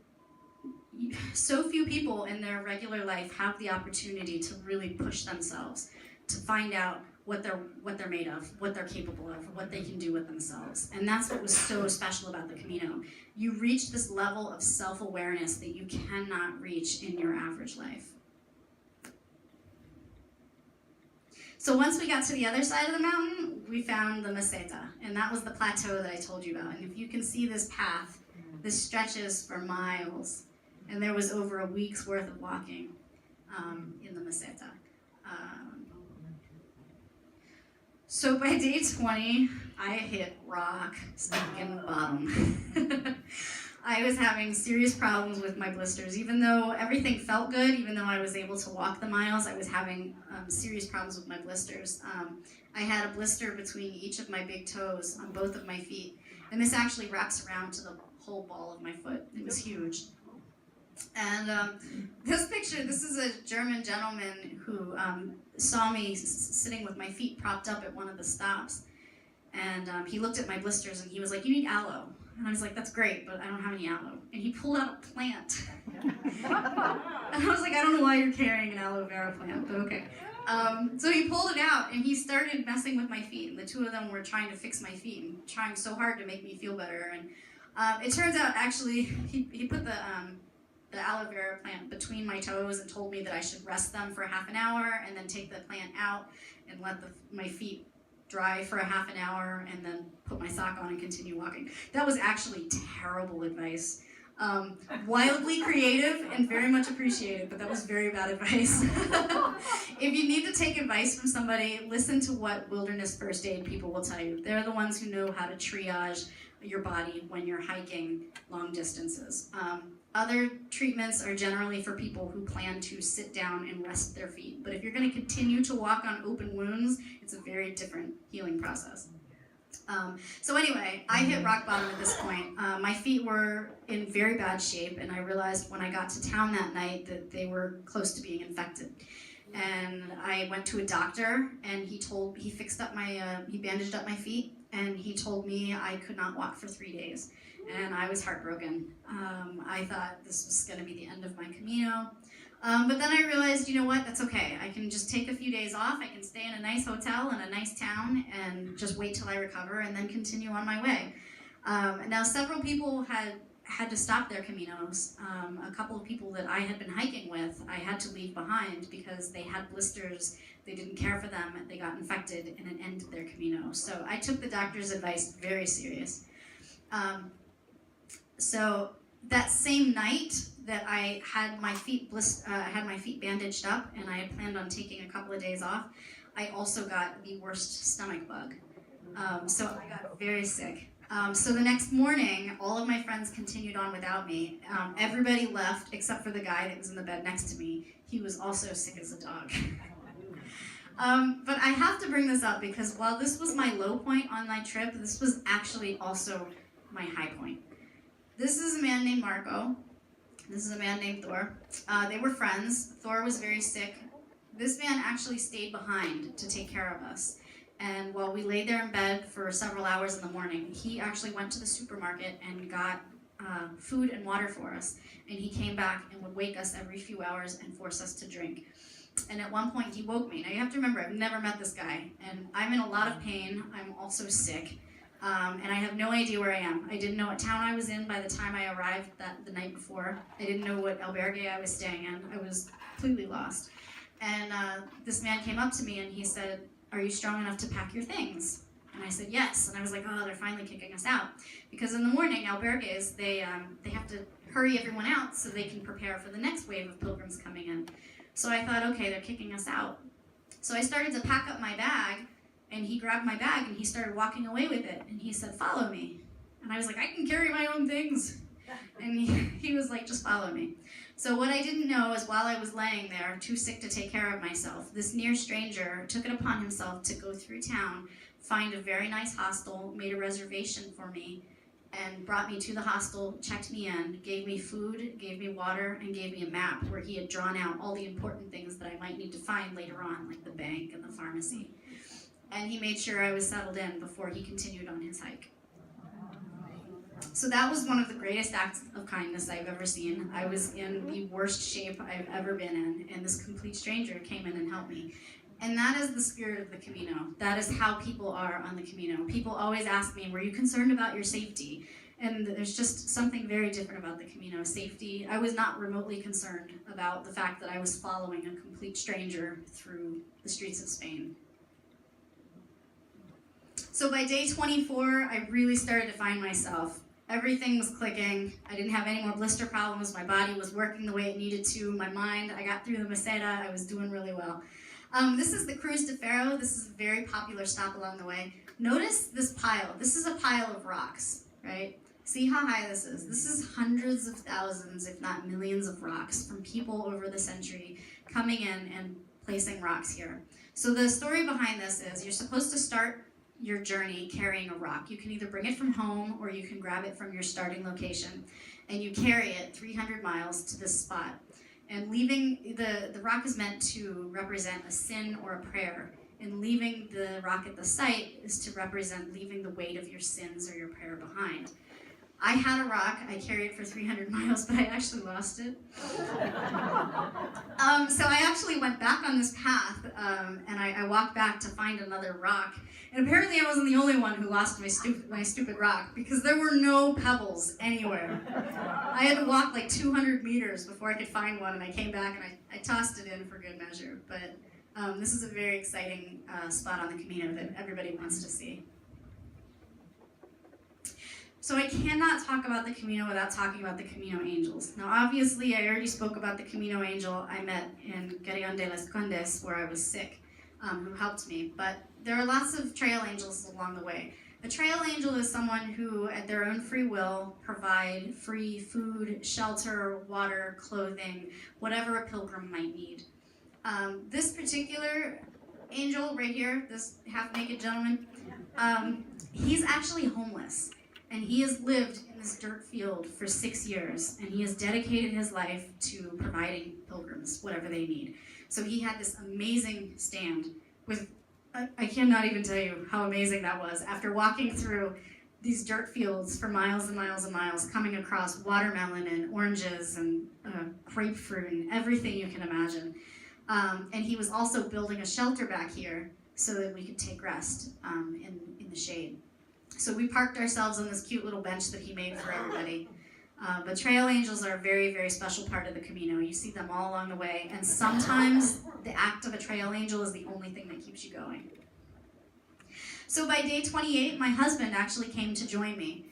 A: so few people in their regular life have the opportunity to really push themselves, to find out what they're made of, what they're capable of, what they can do with themselves. And that's what was so special about the Camino. You reach this level of self-awareness that you cannot reach in your average life. So once we got to the other side of the mountain, we found the meseta, and that was the plateau that I told you about. And if you can see this path, this stretches for miles. And there was over a week's worth of walking in the meseta. So by day 20, I hit rock stinking bottom. I was having serious problems with my blisters. Even though everything felt good, even though I was able to walk the miles, I was having serious problems with my blisters. I had a blister between each of my big toes on both of my feet. And this actually wraps around to the whole ball of my foot. It was huge. And this picture, this is a German gentleman who saw me sitting with my feet propped up at one of the stops. And he looked at my blisters and he was like, you need aloe. And I was like, that's great, but I don't have any aloe. And he pulled out a plant. And I was like, I don't know why you're carrying an aloe vera plant, but okay. So he pulled it out and he started messing with my feet. And the two of them were trying to fix my feet and trying so hard to make me feel better. And it turns out, actually, he put the aloe vera plant between my toes and told me that I should rest them for half an hour and then take the plant out and let my feet dry for a half an hour and then put my sock on and continue walking. That was actually terrible advice. Wildly creative and very much appreciated, but that was very bad advice. If you need to take advice from somebody, listen to what wilderness first aid people will tell you. They're the ones who know how to triage your body when you're hiking long distances. Other treatments are generally for people who plan to sit down and rest their feet. But if you're going to continue to walk on open wounds, it's a very different healing process. So anyway, I hit rock bottom at this point. My feet were in very bad shape, and I realized when I got to town that night that they were close to being infected. And I went to a doctor, and he bandaged up my feet, and he told me I could not walk for 3 days. And I was heartbroken. I thought this was going to be the end of my Camino. But then I realized, you know what, that's okay. I can just take a few days off. I can stay in a nice hotel in a nice town and just wait till I recover and then continue on my way. Now, several people had to stop their Caminos. A couple of people that I had been hiking with, I had to leave behind because they had blisters. They didn't care for them. They got infected and it ended their Camino. So I took the doctor's advice very serious. So that same night that I had my feet bandaged up and I had planned on taking a couple of days off, I also got the worst stomach bug. So I got very sick. So the next morning, all of my friends continued on without me. Everybody left except for the guy that was in the bed next to me. He was also sick as a dog. But I have to bring this up because while this was my low point on my trip, this was actually also my high point. This is a man named Marco. This is a man named Thor. They were friends. Thor was very sick. This man actually stayed behind to take care of us. And while we lay there in bed for several hours in the morning, he actually went to the supermarket and got food and water for us. And he came back and would wake us every few hours and force us to drink. And at one point he woke me. Now you have to remember, I've never met this guy. And I'm in a lot of pain. I'm also sick. And I have no idea where I am. I didn't know what town I was in by the time I arrived the night before. I didn't know what albergue I was staying in. I was completely lost. And this man came up to me and he said, "Are you strong enough to pack your things?" And I said, yes. And I was like, oh, they're finally kicking us out. Because in the morning, albergues, they have to hurry everyone out so they can prepare for the next wave of pilgrims coming in. So I thought, okay, they're kicking us out. So I started to pack up my bag, and he grabbed my bag and he started walking away with it. And he said, follow me. And I was like, I can carry my own things. And he was like, just follow me. So what I didn't know is while I was laying there, too sick to take care of myself, this near stranger took it upon himself to go through town, find a very nice hostel, made a reservation for me, and brought me to the hostel, checked me in, gave me food, gave me water, and gave me a map where he had drawn out all the important things that I might need to find later on, like the bank and the pharmacy. And he made sure I was settled in before he continued on his hike. So that was one of the greatest acts of kindness I've ever seen. I was in the worst shape I've ever been in, and this complete stranger came in and helped me. And that is the spirit of the Camino. That is how people are on the Camino. People always ask me, were you concerned about your safety? And there's just something very different about the Camino. Safety, I was not remotely concerned about the fact that I was following a complete stranger through the streets of Spain. So by day 24, I really started to find myself. Everything was clicking. I didn't have any more blister problems. My body was working the way it needed to. My mind, I got through the Meseta. I was doing really well. This is the Cruz de Ferro. This is a very popular stop along the way. Notice this pile. This is a pile of rocks, right? See how high this is. This is hundreds of thousands, if not millions of rocks from people over the century coming in and placing rocks here. So the story behind this is you're supposed to start your journey carrying a rock. You can either bring it from home or you can grab it from your starting location, and you carry it 300 miles to this spot. And leaving, the rock is meant to represent a sin or a prayer, and leaving the rock at the site is to represent leaving the weight of your sins or your prayer behind. I had a rock, I carried it for 300 miles, but I actually lost it. So I actually went back on this path, and I walked back to find another rock. And apparently I wasn't the only one who lost my stupid rock, because there were no pebbles anywhere. I had to walk like 200 meters before I could find one, and I came back and I tossed it in for good measure. But this is a very exciting spot on the Camino that everybody wants to see. So I cannot talk about the Camino without talking about the Camino angels. Now obviously I already spoke about the Camino angel I met in Carrion de las Condes, where I was sick, who helped me. But there are lots of trail angels along the way. A trail angel is someone who, at their own free will, provide free food, shelter, water, clothing, whatever a pilgrim might need. This particular angel right here, this half-naked gentleman, he's actually homeless. And he has lived in this dirt field for 6 years, and he has dedicated his life to providing pilgrims whatever they need. So he had this amazing stand with, I cannot even tell you how amazing that was. After walking through these dirt fields for miles and miles and miles, coming across watermelon and oranges and grapefruit and everything you can imagine. And he was also building a shelter back here so that we could take rest in the shade. So we parked ourselves on this cute little bench that he made for everybody. But trail angels are a very, very special part of the Camino. You see them all along the way, and sometimes the act of a trail angel is the only thing that keeps you going. So by day 28, my husband actually came to join me.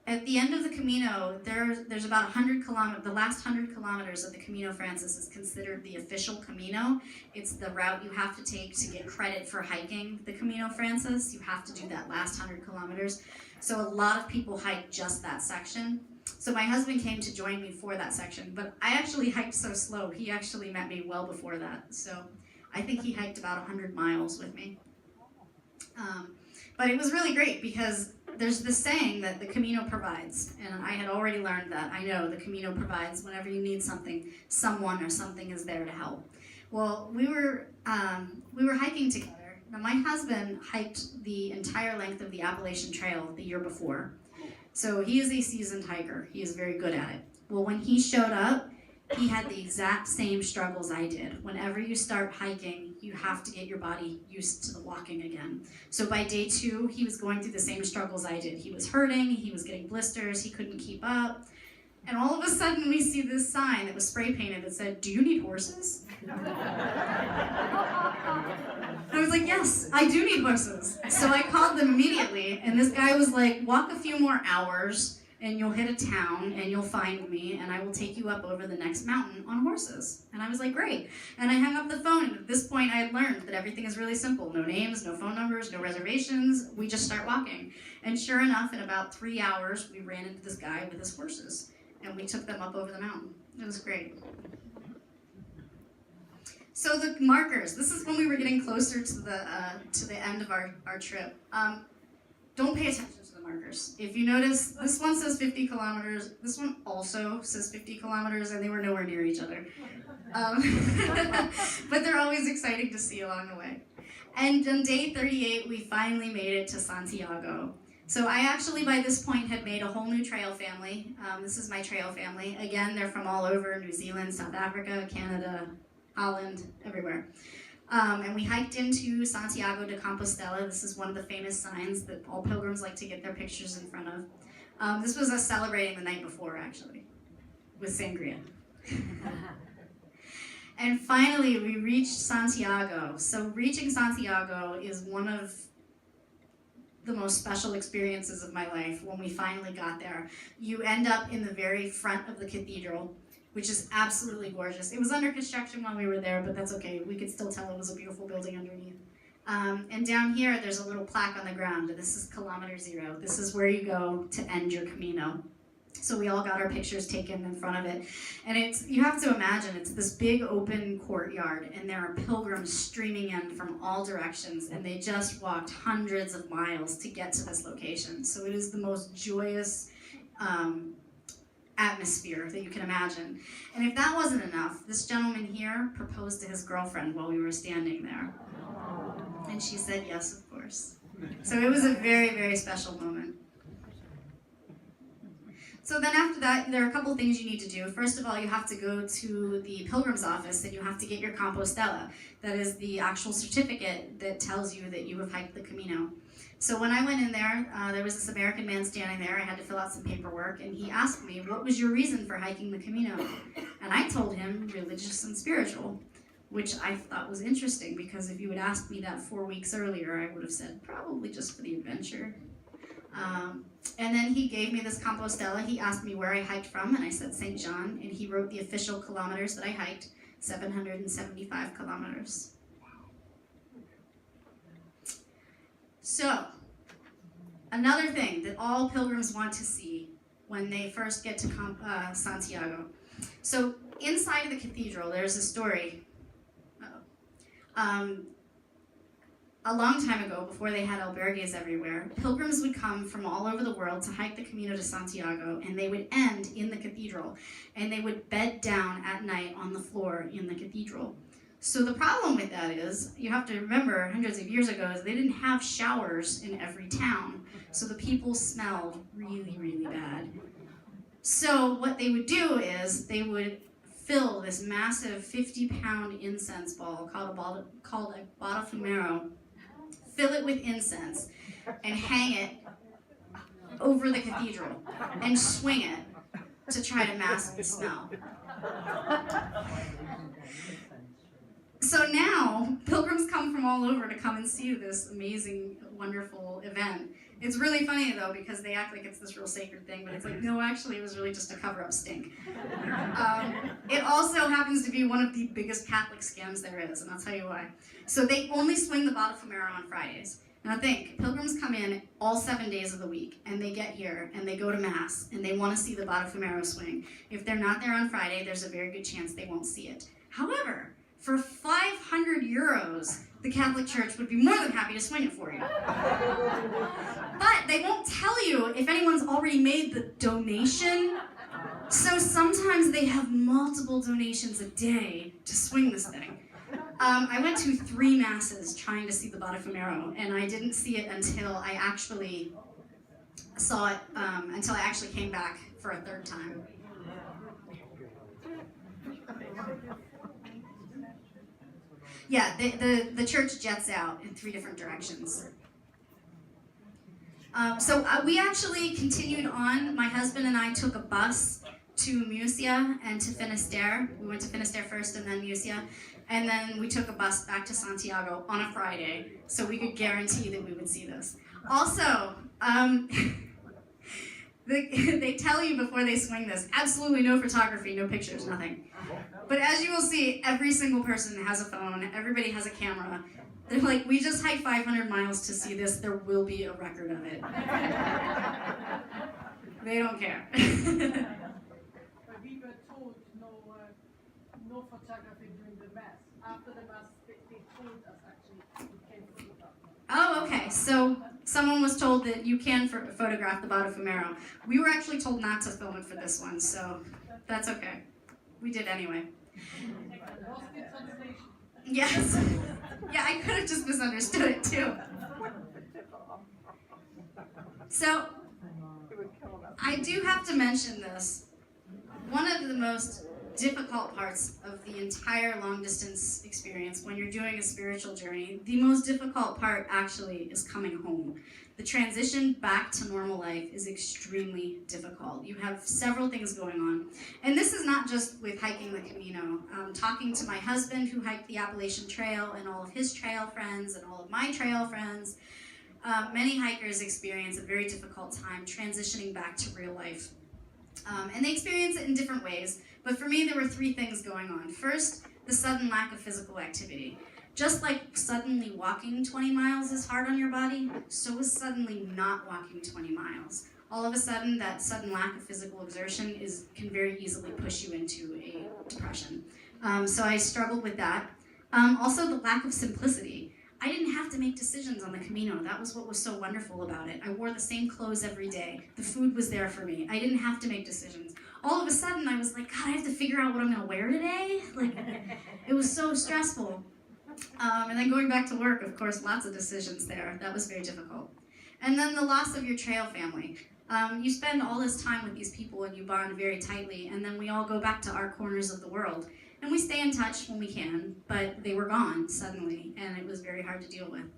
A: At the end of the Camino, there's about 100 kilometers. The last 100 kilometers of the Camino Frances is considered the official Camino. It's the route you have to take to get credit for hiking the Camino Frances. You have to do that last 100 kilometers. So a lot of people hike just that section. So my husband came to join me for that section, but I actually hiked so slow. He actually met me well before that. So I think he hiked about 100 miles with me. But it was really great because there's this saying that the Camino provides, and I had already learned that. I know the Camino provides. Whenever you need something, someone or something is there to help. Well, we were hiking together. Now, my husband hiked the entire length of the Appalachian Trail the year before, so he is a seasoned hiker. He is very good at it. Well, when he showed up, he had the exact same struggles I did. Whenever you start hiking, you have to get your body used to the walking again. So by day 2, he was going through the same struggles I did. He was hurting, he was getting blisters, he couldn't keep up. And all of a sudden we see this sign that was spray painted that said, "Do you need horses?" I was like, "Yes, I do need horses." So I called them immediately, and this guy was like, "Walk a few more hours, and you'll hit a town, and you'll find me, and I will take you up over the next mountain on horses." And I was like, "Great." And I hung up the phone, and at this point I had learned that everything is really simple. No names, no phone numbers, no reservations. We just start walking. And sure enough, in about 3 hours, we ran into this guy with his horses, and we took them up over the mountain. It was great. So the markers, this is when we were getting closer to the end of our trip. Don't pay attention to the markers. If you notice, this one says 50 kilometers, this one also says 50 kilometers, and they were nowhere near each other. But they're always exciting to see along the way. And on day 38, we finally made it to Santiago. So I actually, by this point, had made a whole new trail family. This is my trail family. Again, they're from all over, New Zealand, South Africa, Canada, Holland, everywhere. And we hiked into Santiago de Compostela. This is one of the famous signs that all pilgrims like to get their pictures in front of. This was us celebrating the night before, actually, with sangria. And finally, we reached Santiago. So reaching Santiago is one of the most special experiences of my life when we finally got there. You end up in the very front of the cathedral, which is absolutely gorgeous. It was under construction while we were there, but that's okay. We could still tell it was a beautiful building underneath. And down here, there's a little plaque on the ground. This is kilometer 0. This is where you go to end your Camino. So we all got our pictures taken in front of it. And you have to imagine, it's this big open courtyard, and there are pilgrims streaming in from all directions, and they just walked hundreds of miles to get to this location. So it is the most joyous atmosphere that you can imagine. And if that wasn't enough, this gentleman here proposed to his girlfriend while we were standing there. And she said yes, of course. So it was a very, very special moment. So then after that, there are a couple things you need to do. First of all, you have to go to the pilgrim's office and you have to get your Compostela. That is the actual certificate that tells you that you have hiked the Camino. So when I went in there, there was this American man standing there. I had to fill out some paperwork, and he asked me, "What was your reason for hiking the Camino?" And I told him, "Religious and spiritual," which I thought was interesting, because if you had asked me that 4 weeks earlier, I would have said, probably just for the adventure. And then he gave me this Compostela. He asked me where I hiked from, and I said St. John, and he wrote the official kilometers that I hiked, 775 kilometers. So, another thing that all pilgrims want to see when they first get to Santiago. So, inside of the cathedral, there's a story. A long time ago, before they had albergues everywhere, pilgrims would come from all over the world to hike the Camino de Santiago, and they would end in the cathedral, and they would bed down at night on the floor in the cathedral. So the problem with that is, you have to remember, hundreds of years ago, they didn't have showers in every town, so the people smelled really, really bad. So what they would do is, they would fill this massive 50-pound incense ball called a botafumero, fill it with incense, and hang it over the cathedral, and swing it to try to mask the smell. So now, pilgrims come from all over to come and see this amazing, wonderful event. It's really funny, though, because they act like it's this real sacred thing, but it's like, no, actually, it was really just a cover-up stink. It also happens to be one of the biggest Catholic scams there is, and I'll tell you why. So they only swing the botafumero on Fridays. Now think, pilgrims come in all 7 days of the week, and they get here, and they go to Mass, and they want to see the botafumero swing. If they're not there on Friday, there's a very good chance they won't see it. However, for 500 euros, the Catholic Church would be more than happy to swing it for you. But they won't tell you if anyone's already made the donation. So sometimes they have multiple donations a day to swing this thing. I went to 3 masses trying to see the botafumero, and I didn't see it until I actually saw it, until I actually came back for a 3rd time. Yeah, the church jets out in 3 different directions. So we actually continued on. My husband and I took a bus to Murcia and to Finisterre. We went to Finisterre first and then Murcia. And then we took a bus back to Santiago on a Friday, so we could guarantee that we would see this. Also, they tell you before they swing this, absolutely no photography, no pictures, nothing. But as you will see, every single person has a phone, everybody has a camera. They're like, we just hiked 500 miles to see this, there will be a record of it. They don't care.
B: But we were told no photography during the mass. After the mass, they told us actually we can photograph.
A: Oh, okay. So someone was told that you can photograph the Botafumeiro. We were actually told not to film it for this one, so that's okay. We did anyway.
B: Lost in translation.
A: Yes. Yeah, I could have just misunderstood it too. So, I do have to mention this. One of the most difficult parts of the entire long distance experience when you're doing a spiritual journey, the most difficult part actually is coming home. The transition back to normal life is extremely difficult. You have several things going on. And this is not just with hiking the Camino. Talking to my husband who hiked the Appalachian Trail and all of his trail friends and all of my trail friends, many hikers experience a very difficult time transitioning back to real life. And they experience it in different ways. But for me, there were three things going on. First, the sudden lack of physical activity. Just like suddenly walking 20 miles is hard on your body, so is suddenly not walking 20 miles. All of a sudden, that sudden lack of physical exertion can very easily push you into a depression. So I struggled with that. Also, the lack of simplicity. I didn't have to make decisions on the Camino. That was what was so wonderful about it. I wore the same clothes every day. The food was there for me. I didn't have to make decisions. All of a sudden, I was like, God, I have to figure out what I'm going to wear today? Like, it was so stressful. And then going back to work, of course, lots of decisions there. That was very difficult. And then the loss of your trail family. You spend all this time with these people and you bond very tightly, and then we all go back to our corners of the world. And we stay in touch when we can, but they were gone suddenly, and it was very hard to deal with.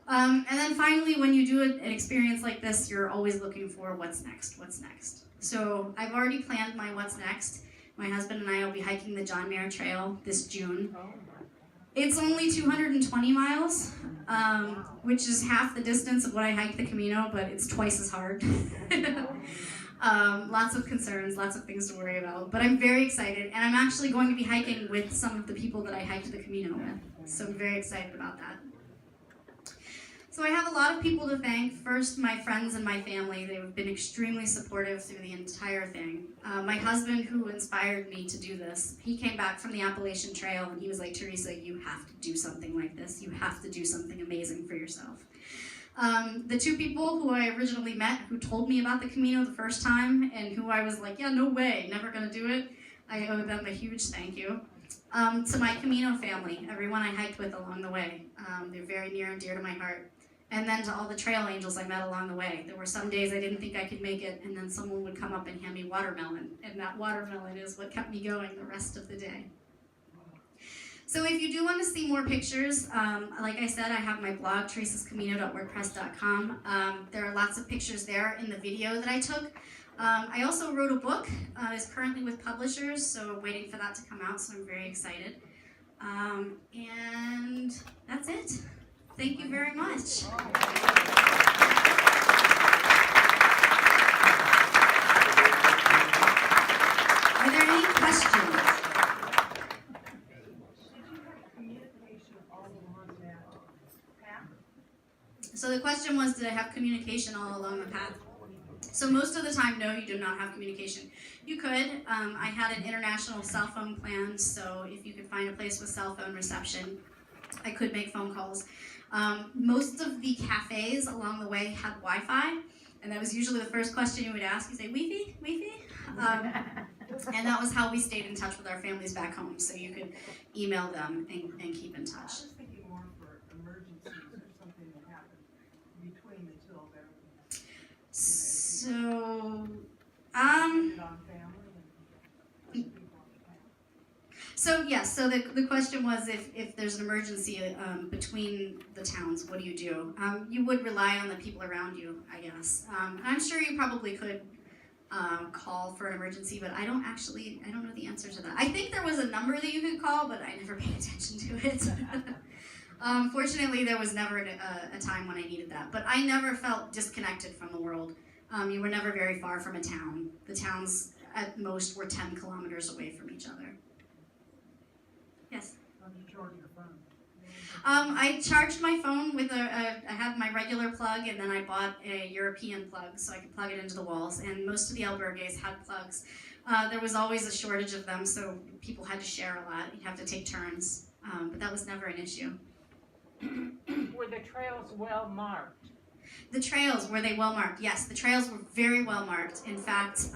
A: And then finally, when you do an experience like this, you're always looking for what's next, what's next. So I've already planned my what's next. My husband and I will be hiking the John Muir Trail this June. It's only 220 miles, which is half the distance of what I hiked the Camino, but it's twice as hard. Lots of concerns, lots of things to worry about, but I'm very excited, and I'm actually going to be hiking with some of the people that I hiked the Camino with, so I'm very excited about that. So I have a lot of people to thank. First, my friends and my family. They've been extremely supportive through the entire thing. My husband, who inspired me to do this, he came back from the Appalachian Trail, and he was like, Theresa, you have to do something like this. You have to do something amazing for yourself. The two people who I originally met, who told me about the Camino the first time, and who I was like, yeah, no way, never gonna do it, I owe them a huge thank you. To my Camino family, everyone I hiked with along the way. They're very near and dear to my heart. And then to all the trail angels I met along the way. There were some days I didn't think I could make it, and then someone would come up and hand me watermelon, and that watermelon is what kept me going the rest of the day. So if you do want to see more pictures, like I said, I have my blog, theresascamino.wordpress.com. There are lots of pictures there in the video that I took. I also wrote a book. It's currently with publishers, so I'm waiting for that to come out, so I'm very excited. And that's it. Thank you very much. Are there any questions? So the question was, did I have communication all along the path? So most of the time, no, you do not have communication. You could. I had an international cell phone plan, so if you could find a place with cell phone reception, I could make phone calls. Most of the cafes along the way had Wi-Fi, and that was usually the first question you would ask. You say, Wi-Fi? Wi-Fi? And that was how we stayed in touch with our families back home, so you could email them and keep in touch.
B: I was thinking more for emergencies or something that happened between the two of them.
A: So, So yes, so the question was if there's an emergency between the towns, what do? You would rely on the people around you, I guess. I'm sure you probably could call for an emergency, but I don't know the answer to that. I think there was a number that you could call, but I never paid attention to it. Fortunately, there was never a time when I needed that, but I never felt disconnected from the world. You were never very far from a town. The towns at most were 10 kilometers away from each other. Yes?
B: How do you charge your phone?
A: I charged my phone with I had my regular plug, and then I bought a European plug so I could plug it into the walls, and most of the albergues had plugs. There was always a shortage of them, so people had to share a lot. You'd have to take turns, but that was never an issue.
C: Were the trails well marked?
A: The trails, were they well marked? Yes, the trails were very well marked. In fact,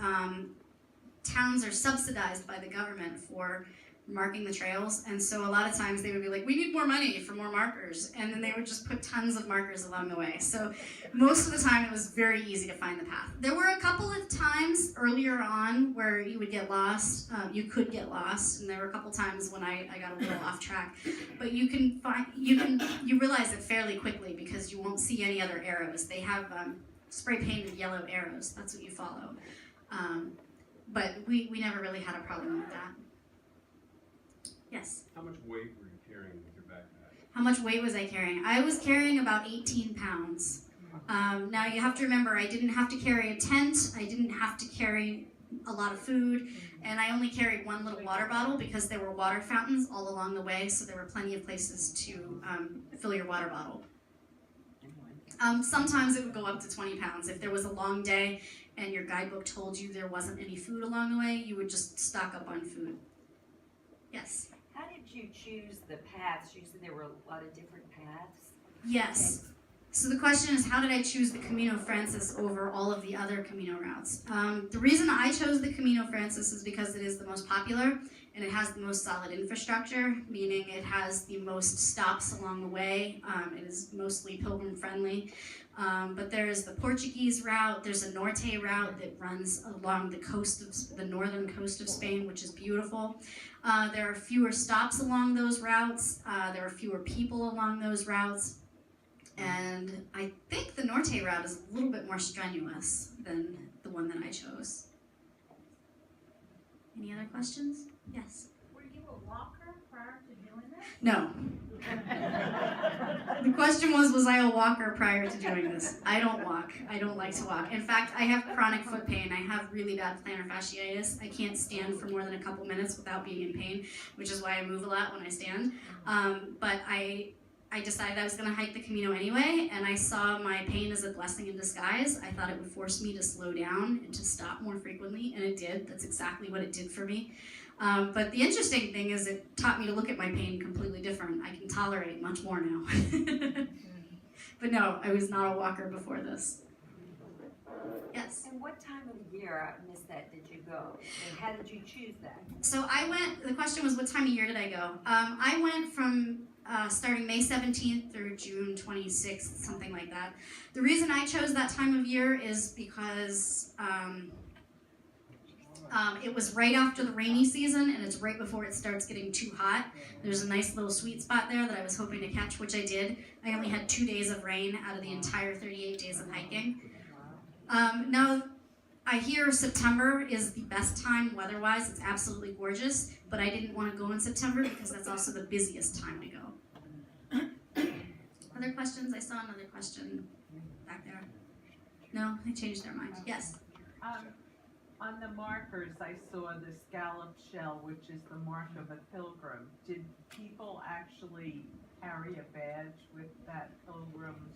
A: towns are subsidized by the government for marking the trails, and so a lot of times they would be like, we need more money for more markers, and then they would just put tons of markers along the way. So most of the time it was very easy to find the path. There were a couple of times earlier on where you would get lost, you could get lost, and there were a couple times when I got a little off track, but you realize it fairly quickly because you won't see any other arrows. They have spray painted yellow arrows, that's what you follow. But we never really had a problem with that. Yes?
D: How much weight were you carrying with your backpack?
A: How much weight was I carrying? I was carrying about 18 pounds. Now you have to remember, I didn't have to carry a tent, I didn't have to carry a lot of food, and I only carried one little water bottle because there were water fountains all along the way, so there were plenty of places to fill your water bottle. Sometimes it would go up to 20 pounds. If there was a long day and your guidebook told you there wasn't any food along the way, you would just stock up on food. Yes?
E: How did you choose the paths? You said there were a lot of different paths.
A: Yes. So the question is, how did I choose the Camino Frances over all of the other Camino routes? The reason I chose the Camino Frances is because it is the most popular and it has the most solid infrastructure, meaning it has the most stops along the way. It is mostly pilgrim friendly. But there is the Portuguese route, there's a Norte route that runs along the coast of the northern coast of Spain, which is beautiful. There are fewer stops along those routes, there are fewer people along those routes, and I think the Norte route is a little bit more strenuous than the one that I chose. Any other questions? Yes?
F: Were you a walker prior to doing this?
A: No. The question was I a walker prior to doing this? I don't walk. I don't like to walk. In fact, I have chronic foot pain. I have really bad plantar fasciitis. I can't stand for more than a couple minutes without being in pain, which is why I move a lot when I stand. But I decided I was going to hike the Camino anyway, and I saw my pain as a blessing in disguise. I thought it would force me to slow down and to stop more frequently, and it did. That's exactly what it did for me. But the interesting thing is it taught me to look at my pain completely different. I can tolerate much more now. But no, I was not a walker before this. Yes?
E: And what time of the year, I missed that, did you go? And how did you choose that?
A: So I went, the question was what time of year did I go? I went from starting May 17th through June 26th, something like that. The reason I chose that time of year is because it was right after the rainy season, and it's right before it starts getting too hot. There's a nice little sweet spot there that I was hoping to catch, which I did. I only had 2 days of rain out of the entire 38 days of hiking. Now, I hear September is the best time weather-wise. It's absolutely gorgeous, but I didn't want to go in September because that's also the busiest time to go. Other questions? I saw another question back there. No, they changed their mind. Yes?
C: On the markers, I saw the scallop shell, which is the mark of a pilgrim. Did people actually carry a badge with that pilgrim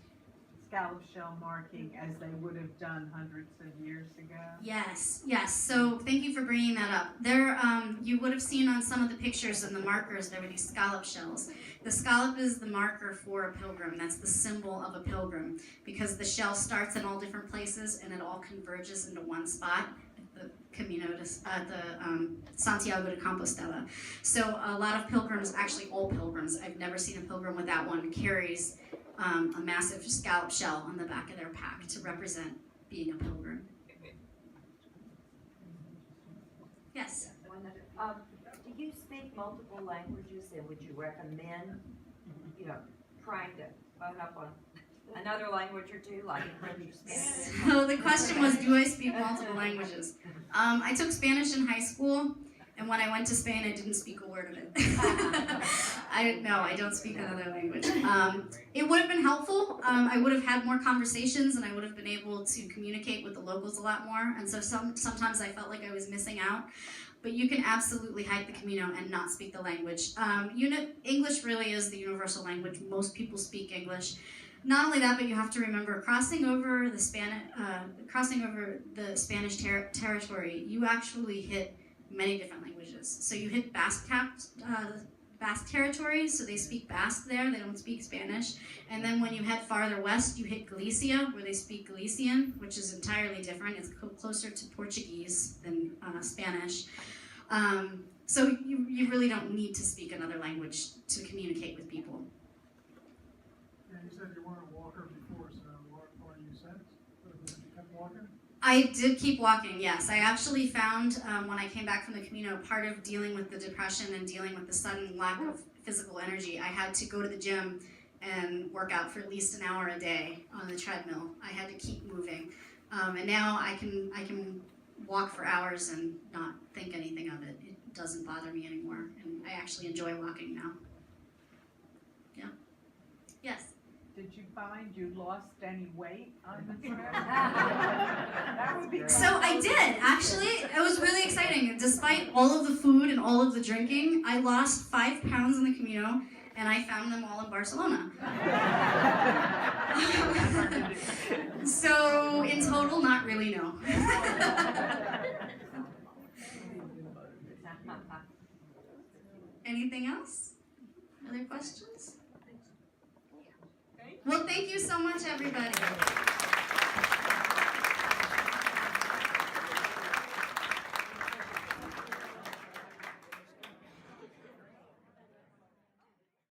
C: scallop shell marking as they would have done hundreds of years ago?
A: Yes, yes. So thank you for bringing that up. There, you would have seen on some of the pictures and the markers, there were these scallop shells. The scallop is the marker for a pilgrim. That's the symbol of a pilgrim because the shell starts in all different places and it all converges into one spot. The Camino to Santiago de Compostela. So a lot of pilgrims, actually all pilgrims, I've never seen a pilgrim without one, carries a massive scallop shell on the back of their pack to represent being a pilgrim. Yes?
E: Do you speak multiple languages, and would you recommend, trying to bone up on Another language or two, like French or Spanish?
A: So the question was, do I speak multiple languages? I took Spanish in high school, and when I went to Spain, I didn't speak a word of it. I don't speak another language. It would have been helpful. I would have had more conversations, and I would have been able to communicate with the locals a lot more. And so sometimes I felt like I was missing out. But you can absolutely hike the Camino and not speak the language. English really is the universal language. Most people speak English. Not only that, but you have to remember crossing over the Spanish territory. You actually hit many different languages. So you hit Basque territory, so they speak Basque there. They don't speak Spanish. And then when you head farther west, you hit Galicia, where they speak Galician, which is entirely different. It's closer to Portuguese than Spanish. So you really don't need to speak another language to communicate with people.
G: And you said you weren't a walker before, so what are you since? You kept walking?
A: I did keep walking, yes. I actually found when I came back from the Camino, part of dealing with the depression and dealing with the sudden lack of physical energy, I had to go to the gym and work out for at least an hour a day on the treadmill. I had to keep moving. And now I can walk for hours and not think anything of it. It doesn't bother me anymore. And I actually enjoy walking now. Yeah. Yes.
C: Did you find you lost any weight on the trip? That would be great.
A: So I did, actually. It was really exciting. Despite all of the food and all of the drinking, I lost 5 pounds in the Camino, and I found them all in Barcelona. So in total, not really, no. Anything else? Other questions? Well, thank you so much, everybody.